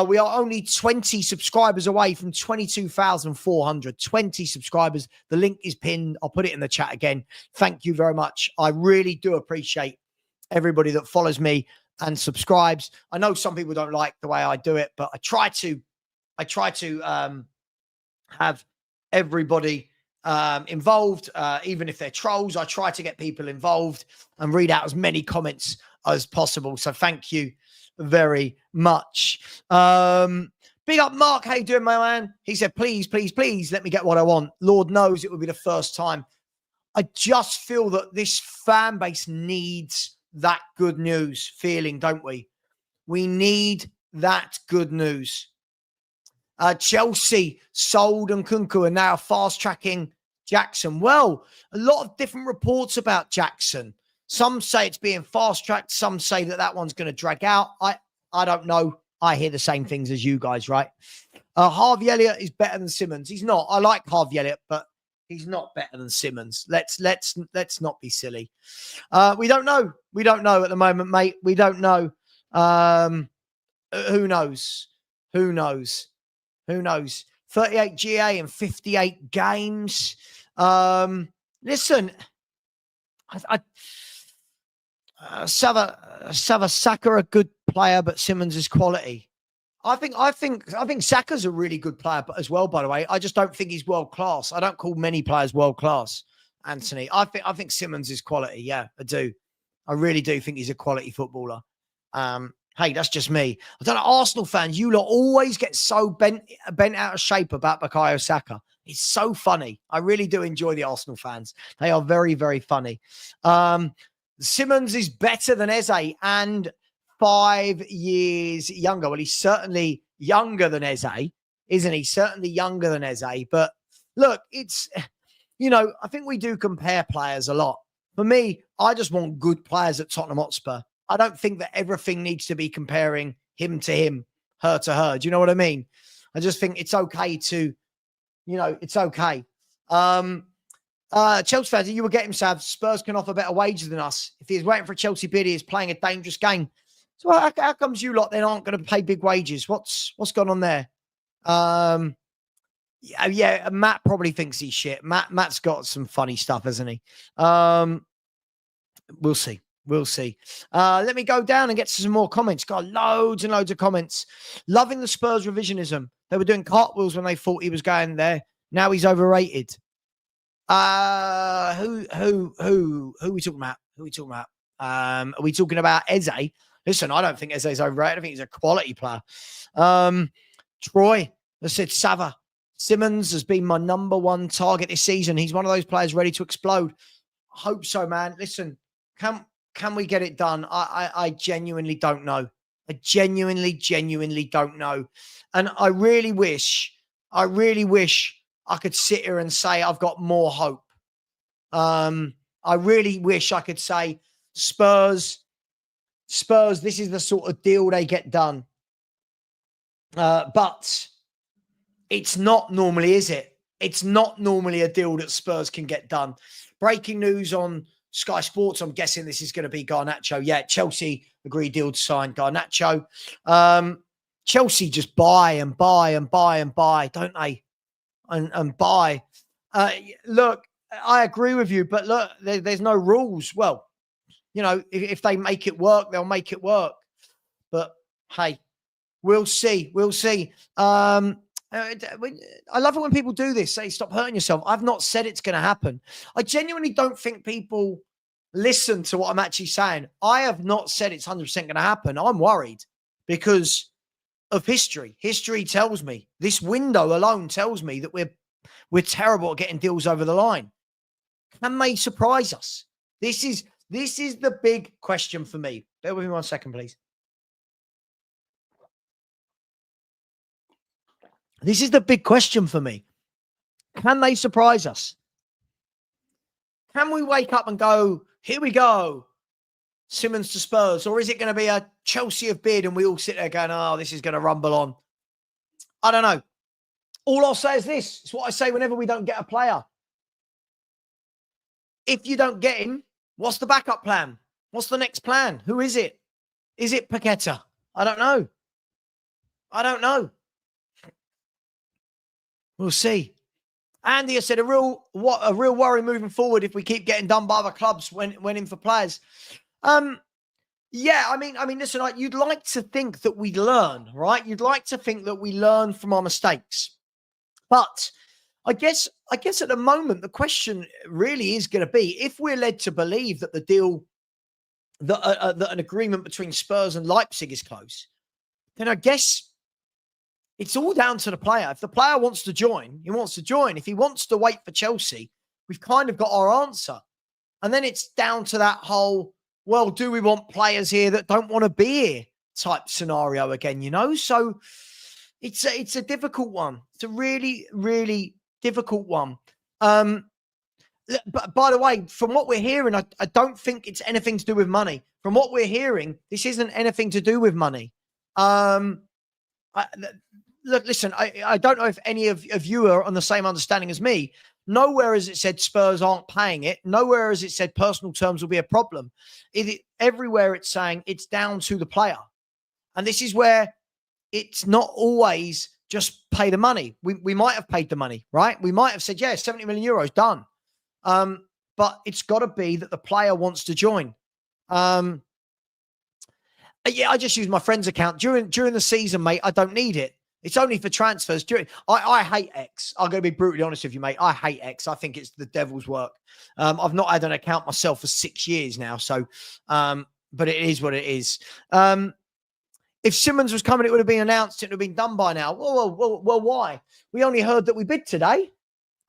we are only 20 subscribers away from 22,400. 20 subscribers. The link is pinned. I'll put it in the chat again. Thank you very much. I really do appreciate everybody that follows me and subscribes. I know some people don't like the way I do it, but I try to have everybody involved, even if they're trolls. I try to get people involved and read out as many comments as possible. So thank you very much. Big up Mark. How you doing, my man? He said, please let me get what I want. Lord knows it will be the first time. I just feel that this fan base needs that good news feeling, don't we? We need that good news. Chelsea sold Nkunku and now fast-tracking Jackson. Well, a lot of different reports about Jackson. Some say it's being fast-tracked. Some say that one's going to drag out. I don't know. I hear the same things as you guys, right? Harvey Elliott is better than Simmons. He's not. I like Harvey Elliott, but he's not better than Simmons. Let's not be silly. We don't know. We don't know at the moment, mate. We don't know. Who knows? Who knows? Who knows? 38 GA in 58 games. Listen, Saka a good player, but Simmons is quality. I think Saka's a really good player as well, by the way. I just don't think he's world class. I don't call many players world class, Anthony. I think Simmons is quality. Yeah, I do. I really do think he's a quality footballer. Hey, that's just me. I don't know, Arsenal fans, you lot always get so bent out of shape about Bukayo Saka. It's so funny. I really do enjoy the Arsenal fans. They are very, very funny. Simmons is better than Eze and 5 years younger. Well, he's certainly younger than Eze, isn't he? Certainly younger than Eze. But look, it's, I think we do compare players a lot. For me, I just want good players at Tottenham Hotspur. I don't think that everything needs to be comparing him to him, her to her. Do you know what I mean? I just think it's okay to, it's okay. Chelsea fans, you will get him, Sav. Spurs can offer better wages than us. If he's waiting for a Chelsea bid, he is playing a dangerous game. So how comes you lot then aren't going to pay big wages? What's going on there? Yeah, Matt probably thinks he's shit. Matt's got some funny stuff, hasn't he? We'll see. We'll see. Let me go down and get to some more comments. Got loads and loads of comments. Loving the Spurs revisionism. They were doing cartwheels when they thought he was going there. Now he's overrated. Who are we talking about? Who are we talking about? Are we talking about Eze? Listen, I don't think Eze's overrated. I think he's a quality player. Troy, I said Sava. Simmons has been my number one target this season. He's one of those players ready to explode. I hope so, man. Listen, can we get it done? I genuinely don't know. I genuinely don't know. And I really wish I could sit here and say I've got more hope. I really wish I could say Spurs, this is the sort of deal they get done. But it's not normally, is it? It's not normally a deal that Spurs can get done. Breaking news on Sky Sports, I'm guessing this is going to be Garnacho. Yeah, Chelsea agreed deal to sign Garnacho. Chelsea just buy, don't they? And buy. Look, I agree with you, but look, there's no rules. Well, if they make it work, they'll make it work. But hey, we'll see. I love it when people do this, say, stop hurting yourself. I've not said it's going to happen. I genuinely don't think people listen to what I'm actually saying. I have not said it's 100% going to happen. I'm worried because of history. History tells me, this window alone tells me that we're terrible at getting deals over the line. Can they surprise us? This is the big question for me. Bear with me 1 second, please. This is the big question for me. Can they surprise us? Can we wake up and go, here we go, Simmons to Spurs? Or is it going to be a Chelsea of bid and we all sit there going, oh, this is going to rumble on? I don't know. All I'll say is this. It's what I say whenever we don't get a player. If you don't get him, what's the backup plan? What's the next plan? Who is it? Is it Paqueta? I don't know. I don't know. We'll see. Andy has said a real worry moving forward if we keep getting done by other clubs when in for players. Yeah, I mean, listen, you'd like to think that we learn, right? You'd like to think that we learn from our mistakes. But I guess at the moment, the question really is going to be, if we're led to believe that the deal, that an agreement between Spurs and Leipzig is close, then I guess it's all down to the player. If the player wants to join, he wants to join. If he wants to wait for Chelsea, we've kind of got our answer. And then it's down to that whole, well, do we want players here that don't want to be here type scenario again, you know? So it's a difficult one. It's a really, really difficult one. But by the way, from what we're hearing, I don't think it's anything to do with money. From what we're hearing, this isn't anything to do with money. Look, listen, I don't know if any of you are on the same understanding as me. Nowhere has it said Spurs aren't paying it. Nowhere has it said personal terms will be a problem. Everywhere it's saying it's down to the player. And this is where it's not always just pay the money. We might have paid the money, right? We might have said, yeah, 70 million euros, done. But it's got to be that the player wants to join. Yeah, I just use my friend's account. During the season, mate, I don't need it. It's only for transfers. I hate X. I'm going to be brutally honest with you, mate. I hate X. I think it's the devil's work. I've not had an account myself for 6 years now. So, but it is what it is. If Simmons was coming, it would have been announced. It would have been done by now. Well, why? We only heard that we bid today.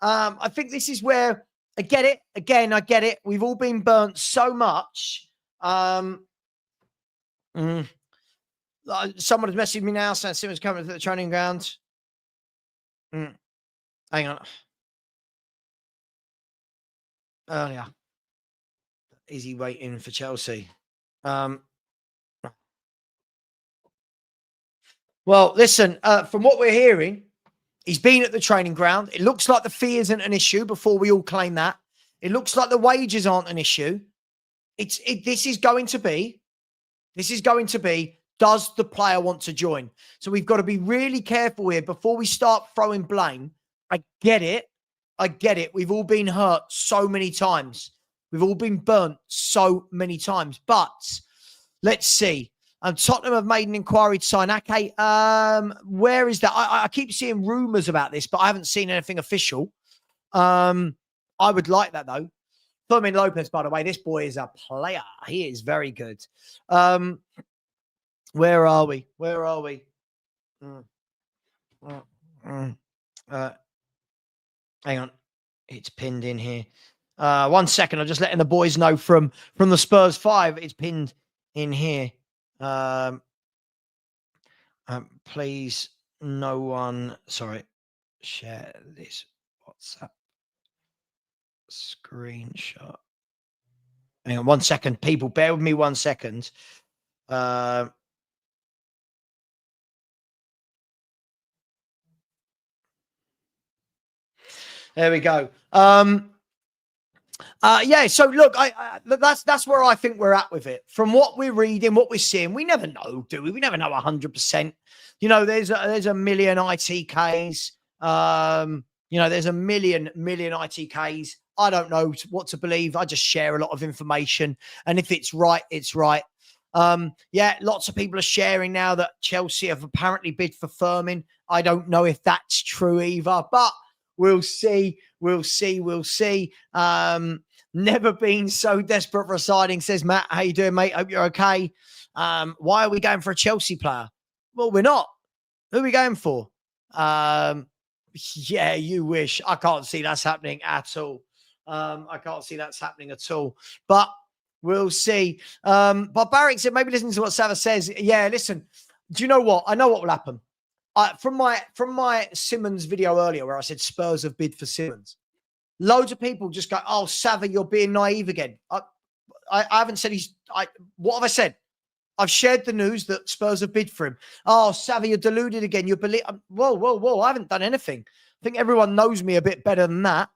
I think this is where I get it. Again, I get it. We've all been burnt so much. Someone has messaged me now saying Simmons coming to the training ground. Hang on. Earlier. Is he waiting for Chelsea? Well, listen, from what we're hearing, he's been at the training ground. It looks like the fee isn't an issue before we all claim that. It looks like the wages aren't an issue. This is going to be, does the player want to join? So we've got to be really careful here before we start throwing blame. I get it. We've all been hurt so many times. We've all been burnt so many times. But let's see. Tottenham have made an inquiry to sign Ake. Where is that? I keep seeing rumours about this, but I haven't seen anything official. I would like that, though. Fermin Lopez, by the way, this boy is a player. He is very good. Where are we? Hang on. It's pinned in here. 1 second. I'm just letting the boys know from the Spurs 5. It's pinned in here. Please, no one, share this WhatsApp screenshot. Hang on 1 second, people, bear with me 1 second. There we go. Yeah, so look, that's where I think we're at with it. From what we're reading, what we're seeing, we never know, do we? We never know 100%. You know, there's a million ITKs. You know, there's a million ITKs. I don't know what to believe. I just share a lot of information, and if it's right, it's right. Yeah, lots of people are sharing now that Chelsea have apparently bid for Firmin. I don't know if that's true either, but we'll see. We'll see. We'll see. Never been so desperate for a signing, says Matt. How you doing, mate? Hope you're okay. Why are we going for a Chelsea player? Well, we're not. Who are we going for? Yeah, you wish. I can't see that's happening at all. I can't see that's happening at all. But we'll see. Barbaric said, maybe listen to what Sava says. Yeah, listen. Do you know what? I know what will happen. From my Simmons video earlier, where I said Spurs have bid for Simmons, loads of people just go, "Oh, Sava, you're being naive again." I haven't said what have I said? I've shared the news that Spurs have bid for him. Oh, Savvy, you're deluded again. You believe? Whoa, whoa, whoa! I haven't done anything. I think everyone knows me a bit better than that.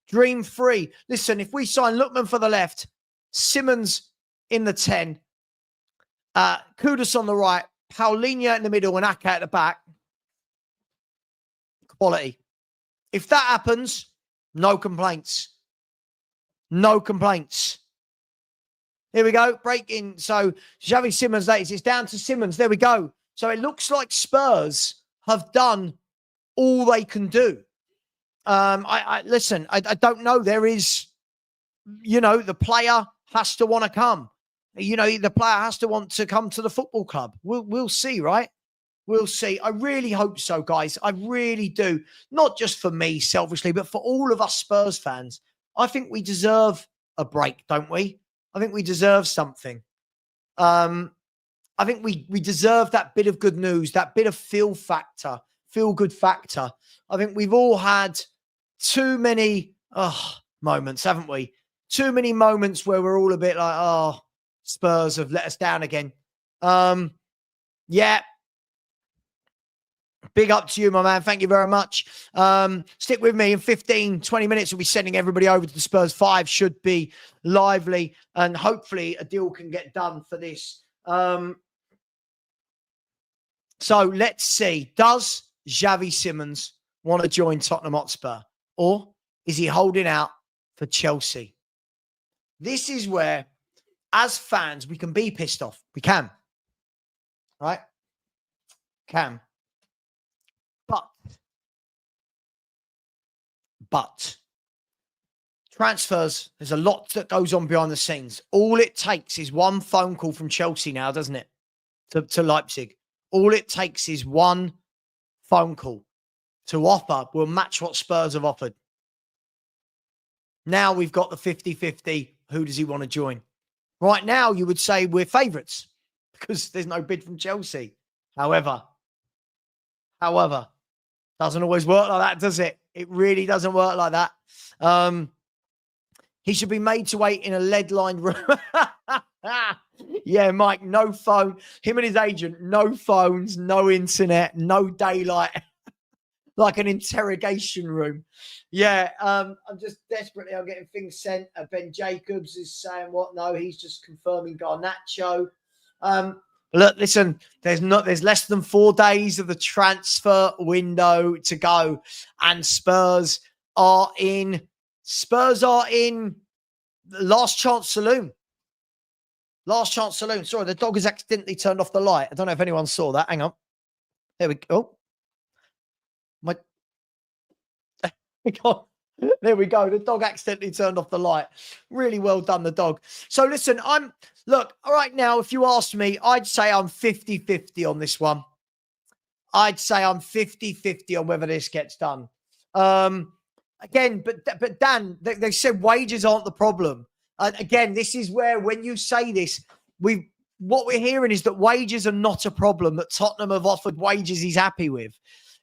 Dream free. Listen, if we sign Lookman for the left, Simmons in the 10, Kudus on the right, Paulinho in the middle, and Ake at the back. Quality. If that happens, no complaints. No complaints. Here we go. Breaking. So Javi Simmons latest. It's down to Simmons. There we go. So it looks like Spurs have done all they can do. Listen, I don't know. There is, the player has to want to come. The player has to want to come to the football club. We'll see, right? We'll see. I really hope so, guys. I really do. Not just for me, selfishly, but for all of us Spurs fans. I think we deserve a break, don't we? I think we deserve something. I think we deserve that bit of good news, that bit of feel good factor. I think we've all had too many moments, haven't we? Too many moments where we're all a bit like, Spurs have let us down again. Yeah. Big up to you, my man. Thank you very much. Stick with me. In 15, 20 minutes, we'll be sending everybody over to the Spurs 5. Should be lively. And hopefully a deal can get done for this. So let's see. Does Javi Simmons want to join Tottenham Hotspur? Or is he holding out for Chelsea? This is where, as fans, we can be pissed off. We can. Right? Can. But transfers, there's a lot that goes on behind the scenes. All it takes is one phone call from Chelsea now, doesn't it? To Leipzig. All it takes is one phone call to offer will match what Spurs have offered. Now we've got the 50-50. Who does he want to join? Right now, you would say we're favourites because there's no bid from Chelsea. However, doesn't always work like that, does it? It really doesn't work like that. He should be made to wait in a lead-lined room. Yeah, Mike, no phone. Him and his agent, no phones, no internet, no daylight. Like an interrogation room. Yeah, I'm just desperately, I'm getting things sent. Ben Jacobs is saying what? No, he's just confirming Garnacho. Look, listen, there's less than 4 days of the transfer window to go. And Spurs are in last chance saloon. Last chance saloon. Sorry, the dog has accidentally turned off the light. I don't know if anyone saw that. Hang on. There we go. There we go. The dog accidentally turned off the light. Really well done, the dog. So listen, look, right now, if you asked me, I'd say I'm 50-50 on this one. I'd say I'm 50-50 on whether this gets done. Again, but Dan, they said wages aren't the problem. Again, this is where when you say this, what we're hearing is that wages are not a problem, that Tottenham have offered wages he's happy with.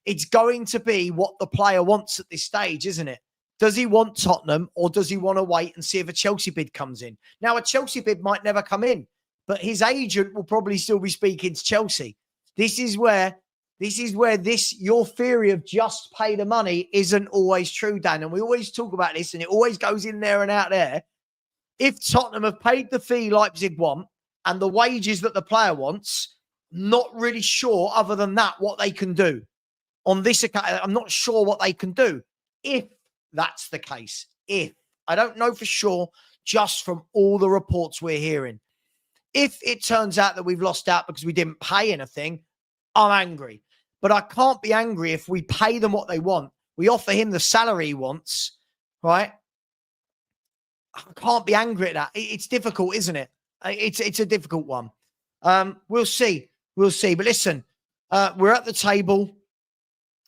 It's going to be what the player wants at this stage, isn't it? Does he want Tottenham or does he want to wait and see if a Chelsea bid comes in? Now, a Chelsea bid might never come in, but his agent will probably still be speaking to Chelsea. This is where your theory of just pay the money isn't always true, Dan. And we always talk about this and it always goes in there and out there. If Tottenham have paid the fee Leipzig want and the wages that the player wants, not really sure other than that what they can do. On this account, I'm not sure what they can do. If that's the case, I don't know for sure, just from all the reports we're hearing. If it turns out that we've lost out because we didn't pay anything, I'm angry. But I can't be angry if we pay them what they want. We offer him the salary he wants, right? I can't be angry at that. It's difficult, isn't it? It's a difficult one. We'll see. We'll see. But listen, we're at the table.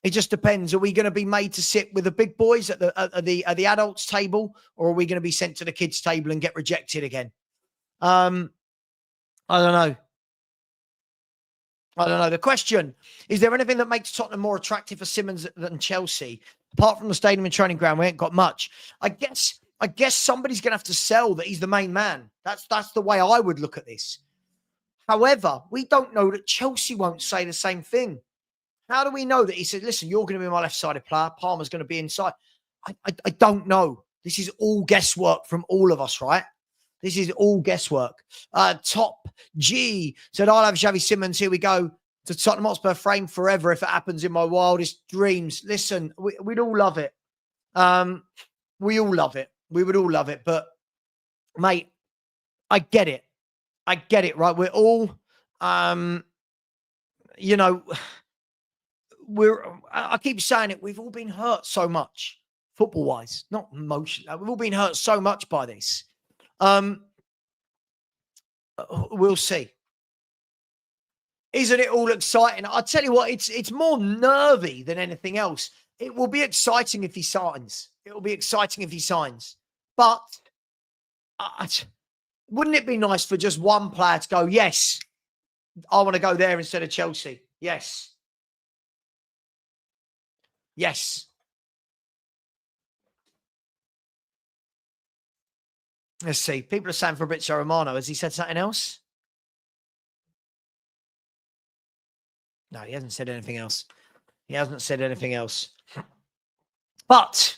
It just depends. Are we going to be made to sit with the big boys at the adults table, or are we going to be sent to the kids table and get rejected again? I don't know. I don't know. The question, is there anything that makes Tottenham more attractive for Simmons than Chelsea? Apart from the stadium and training ground, we ain't got much. I guess somebody's going to have to sell that he's the main man. That's the way I would look at this. However, we don't know that Chelsea won't say the same thing. How do we know that he said, listen, you're going to be my left-sided player, Palmer's going to be inside? I don't know. This is all guesswork from all of us, right? This is all guesswork. Top G said, I'll have Javi Simmons. Here we go. To Tottenham Hotspur frame forever if it happens in my wildest dreams. Listen, we'd all love it. We all love it. We would all love it. But, mate, I get it. I get it, right? We're all, you know, I keep saying it. We've all been hurt so much, football-wise, not emotionally. We've all been hurt so much by this. We'll see. Isn't it all exciting? I'll tell you what, it's more nervy than anything else. It will be exciting if he signs. It will be exciting if he signs. But wouldn't it be nice for just one player to go, yes, I want to go there instead of Chelsea? Yes. Yes. Let's see. People are saying Fabrizio Romano. Has he said something else? No, he hasn't said anything else. He hasn't said anything else. But,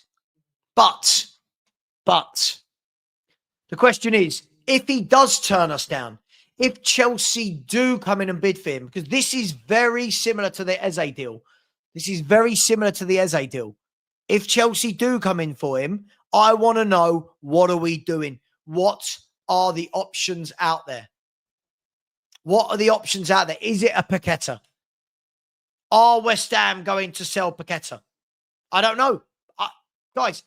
the question is, if he does turn us down, if Chelsea do come in and bid for him, because this is very similar to the Eze deal. This is very similar to the Eze deal. If Chelsea do come in for him, I want to know, what are we doing? What are the options out there? What are the options out there? Is it a Paqueta? Are West Ham going to sell Paqueta? I don't know. Guys,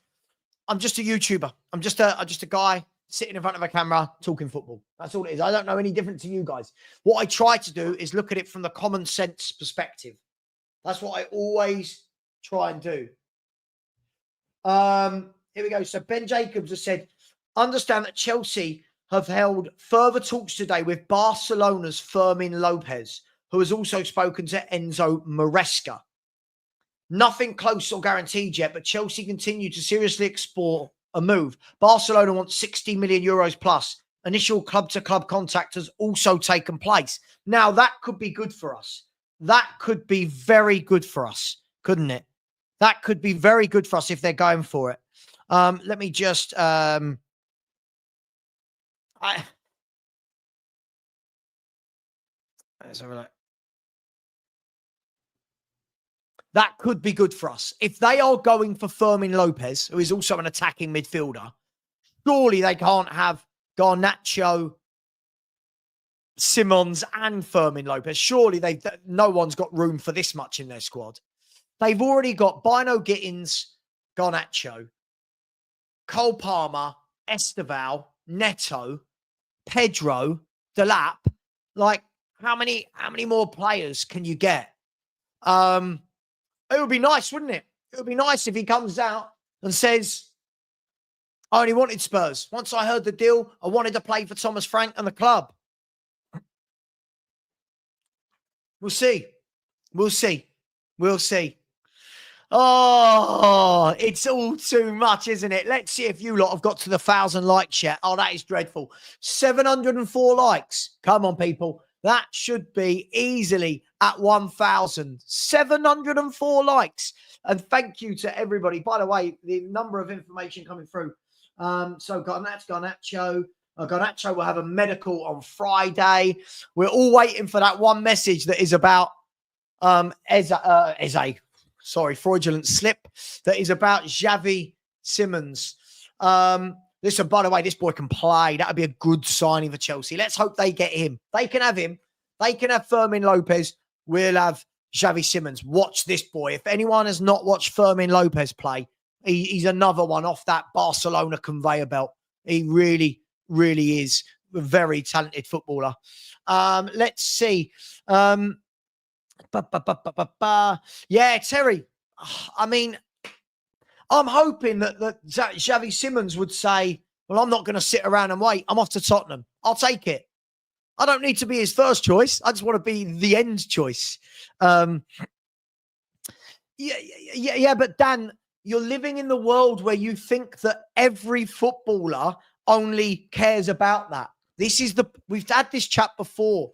I'm just a YouTuber. I'm just a guy sitting in front of a camera talking football. That's all it is. I don't know any different to you guys. What I try to do is look at it from the common sense perspective. That's what I always try and do. Here we go. So Ben Jacobs has said, understand that Chelsea have held further talks today with Barcelona's Fermin Lopez, who has also spoken to Enzo Maresca. Nothing close or guaranteed yet, but Chelsea continue to seriously explore a move. Barcelona wants 60 million euros plus. Initial club-to-club contact has also taken place. Now, that could be good for us. That could be very good for us, couldn't it? That could be very good for us if they're going for it. Let me just... let's have a look. That could be good for us. If they are going for Fermin Lopez, who is also an attacking midfielder, surely they can't have Garnacho, Simmons and Fermin Lopez. Surely no one's got room for this much in their squad. They've already got Bino Gittins, Garnacho, Cole Palmer, Esteval, Neto, Pedro, Delap. Like, how many more players can you get? It would be nice, wouldn't it? It would be nice if he comes out and says, I only wanted Spurs. Once I heard the deal, I wanted to play for Thomas Frank and the club. We'll see. We'll see. We'll see. Oh, it's all too much, isn't it? Let's see if you lot have got to the 1,000 likes yet. Oh, that is dreadful. 704 likes. Come on, people. That should be easily at 1,000. 704 likes. And thank you to everybody. By the way, the number of information coming through. So Garnacho. Garnacho will have a medical on Friday. We're all waiting for that one message that is about Eze. Sorry, fraudulent slip. That is about Javi Simmons. Listen, by the way, this boy can play. That would be a good signing for Chelsea. Let's hope they get him. They can have him. They can have Fermin Lopez. We'll have Javi Simmons. Watch this boy. If anyone has not watched Fermin Lopez play, he's another one off that Barcelona conveyor belt. He really, really is a very talented footballer. Let's see. Yeah, Terry. I mean, I'm hoping that Javi Simmons would say, well, I'm not going to sit around and wait. I'm off to Tottenham. I'll take it. I don't need to be his first choice. I just want to be the end choice. Yeah, but Dan, you're living in the world where you think that every footballer only cares about that. We've had this chat before.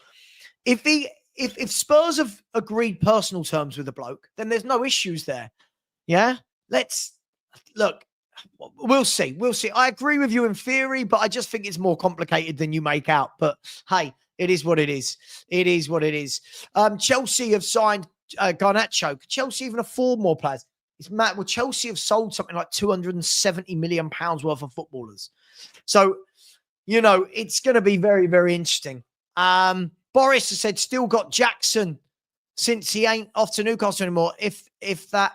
If Spurs have agreed personal terms with the bloke, then there's no issues there. Yeah? Look, we'll see. We'll see. I agree with you in theory, but I just think it's more complicated than you make out. But hey, it is what it is. It is what it is. Chelsea have signed Garnacho. Could Chelsea even afford more players? It's mad. Well, Chelsea have sold something like £270 million worth of footballers. So, it's going to be very, very interesting. Boris has said, still got Jackson since he ain't off to Newcastle anymore. If that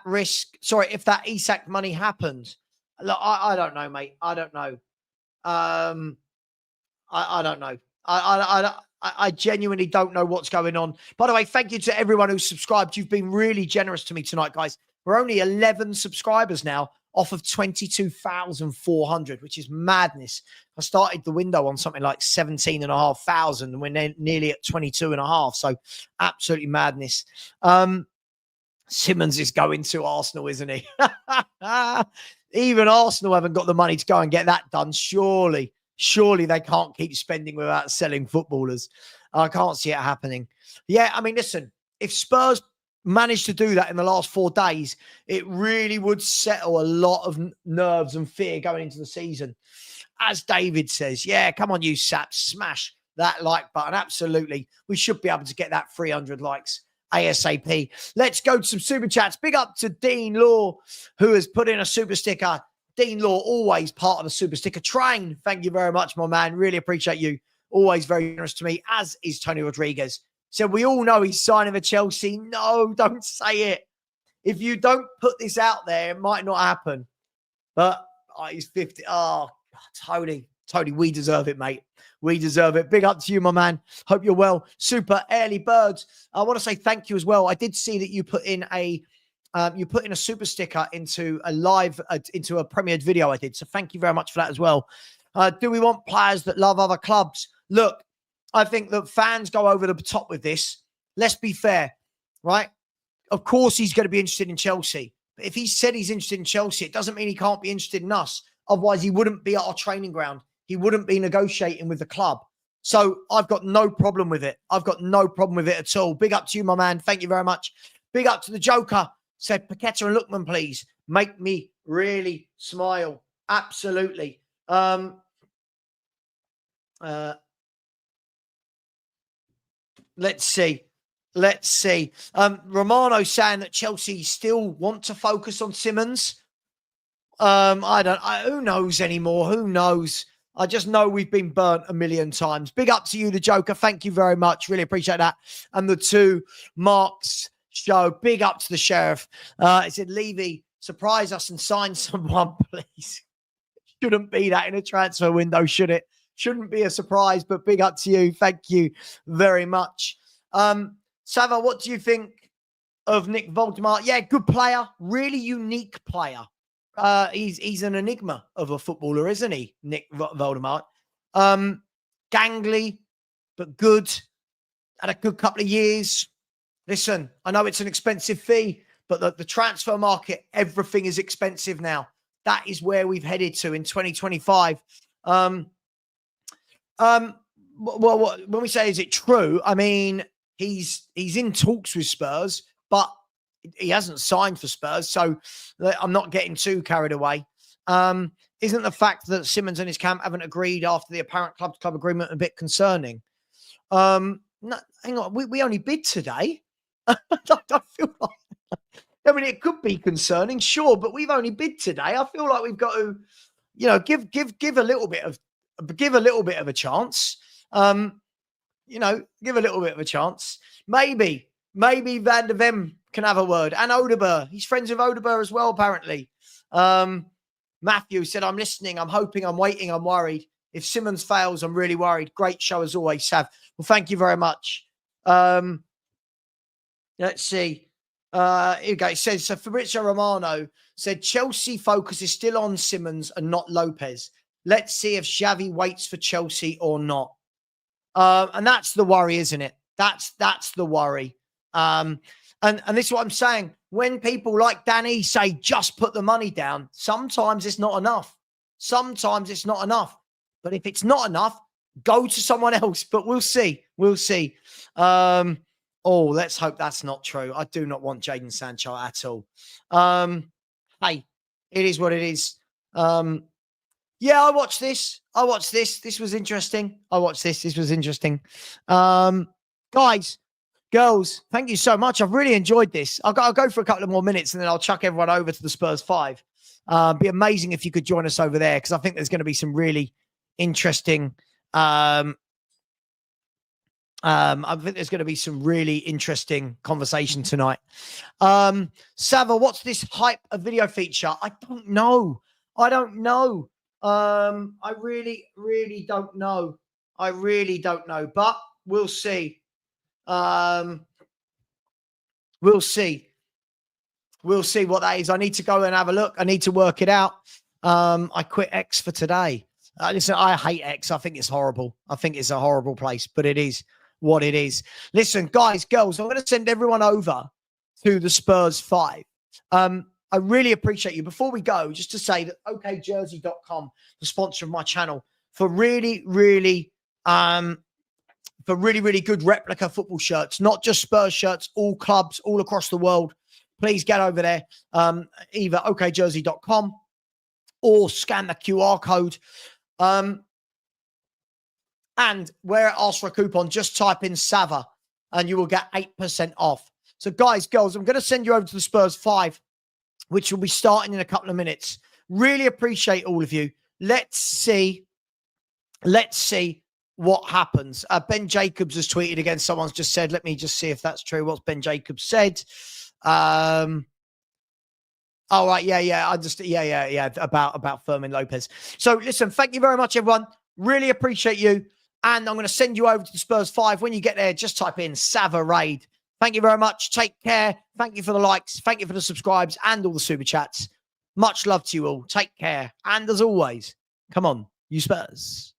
Isak money happens, look, I don't know, mate. I don't know. I don't know. I genuinely don't know what's going on. By the way, thank you to everyone who's subscribed. You've been really generous to me tonight, guys. We're only 11 subscribers now off of 22,400, which is madness. I started the window on something like 17,500 and we're nearly at 22,500. So absolutely madness. Simmons is going to Arsenal, isn't he? Even Arsenal haven't got the money to go and get that done. Surely they can't keep spending without selling footballers. I can't see it happening. Yeah, I mean, listen, if Spurs managed to do that in the last 4 days, it really would settle a lot of nerves and fear going into the season. As David says, yeah, come on, you saps, smash that like button. Absolutely. We should be able to get that 300 likes ASAP. Let's go to some super chats. Big up to Dean Law, who has put in a super sticker. Dean Law, always part of the super sticker train. Thank you very much, my man. Really appreciate you. Always very generous to me, as is Tony Rodriguez. So we all know he's signing for Chelsea. No, don't say it. If you don't put this out there, it might not happen. But he's 50. Oh, Tony, we deserve it, mate. We deserve it. Big up to you, my man. Hope you're well. Super early birds. I want to say thank you as well. I did see that you put in a super sticker into a premiered video I did. So thank you very much for that as well. Do we want players that love other clubs? Look, I think that fans go over the top with this. Let's be fair, right? Of course, he's going to be interested in Chelsea. But if he said he's interested in Chelsea, it doesn't mean he can't be interested in us. Otherwise, he wouldn't be at our training ground. He wouldn't be negotiating with the club. So I've got no problem with it. I've got no problem with it at all. Big up to you, my man. Thank you very much. Big up to the Joker. Said, Paqueta and Lookman, please. Make me really smile. Absolutely. Let's see. Romano saying that Chelsea still want to focus on Simmons. Who knows anymore? Who knows? I just know we've been burnt a million times. Big up to you, the Joker. Thank you very much. Really appreciate that. And the two Marks show. Big up to the Sheriff. It said, Levy, surprise us and sign someone, please. Shouldn't be that in a transfer window, should it? Shouldn't be a surprise, but big up to you. Thank you very much. Sava, what do you think of Nick Voldemar? Yeah, good player. Really unique player. He's an enigma of a footballer, isn't he, Nick Voldemar? Gangly, but good. Had a good couple of years. Listen, I know it's an expensive fee, but the transfer market, everything is expensive now. That is where we've headed to in 2025. Well, when we say, is it true? I mean, he's in talks with Spurs, but he hasn't signed for Spurs, so I'm not getting too carried away. Isn't the fact that Simmons and his camp haven't agreed after the apparent club-to-club agreement a bit concerning? No, hang on, we only bid today. I feel like, I mean, it could be concerning, sure, but we've only bid today. I feel like we've got to you know, give a little bit of a chance. You know, give a little bit of a chance. Maybe Van der Ven can have a word. And Odeberg, he's friends with Odeberg as well, apparently. Matthew said, I'm listening, I'm hoping, I'm waiting, I'm worried. If Simmons fails, I'm really worried. Great show as always, Sav. Well, thank you very much. Let's see. Here we go. It says, so Fabrizio Romano said, Chelsea focus is still on Simmons and not Lopez. Let's see if Xavi waits for Chelsea or not. And that's the worry, isn't it? That's the worry. And this is what I'm saying. When people like Danny say, just put the money down, sometimes it's not enough. Sometimes it's not enough. But if it's not enough, go to someone else. But we'll see. We'll see. Oh, let's hope that's not true. I do not want Jadon Sancho at all. Hey, it is what it is. Yeah, I watched this. This was interesting. This was interesting. Guys, girls, thank you so much. I've really enjoyed this. I'll go for a couple of more minutes and then I'll chuck everyone over to the Spurs 5. Be amazing if you could join us over there because I think there's going to be some really interesting I think there's going to be some really interesting conversation tonight. Sava, what's this hype a video feature? I don't know. I really don't know. But we'll see. We'll see what that is. I need to go and have a look. I need to work it out. I quit X for today. Listen, I hate X. I think it's horrible. I think it's a horrible place, but it is what it is. Listen, guys, girls, I'm going to send everyone over to the Spurs 5. I really appreciate you. Before we go, just to say that okjersey.com, the sponsor of my channel, for really good replica football shirts, not just Spurs shirts, all clubs, all across the world. Please get over there, either okjersey.com or scan the QR code. And where it asks for a coupon, just type in Sava and you will get 8% off. So guys, girls, I'm going to send you over to the Spurs 5, which will be starting in a couple of minutes. Really appreciate all of you. Let's see what happens. Ben Jacobs has tweeted again. Someone's just said, let me just see if that's true. What's Ben Jacobs said? Oh, right. Yeah. I just, yeah. About Fermin Lopez. So listen, thank you very much, everyone. Really appreciate you. And I'm going to send you over to the Spurs 5. When you get there, just type in Sava Raid. Thank you very much. Take care. Thank you for the likes. Thank you for the subscribes and all the super chats. Much love to you all. Take care. And as always, come on, you Spurs.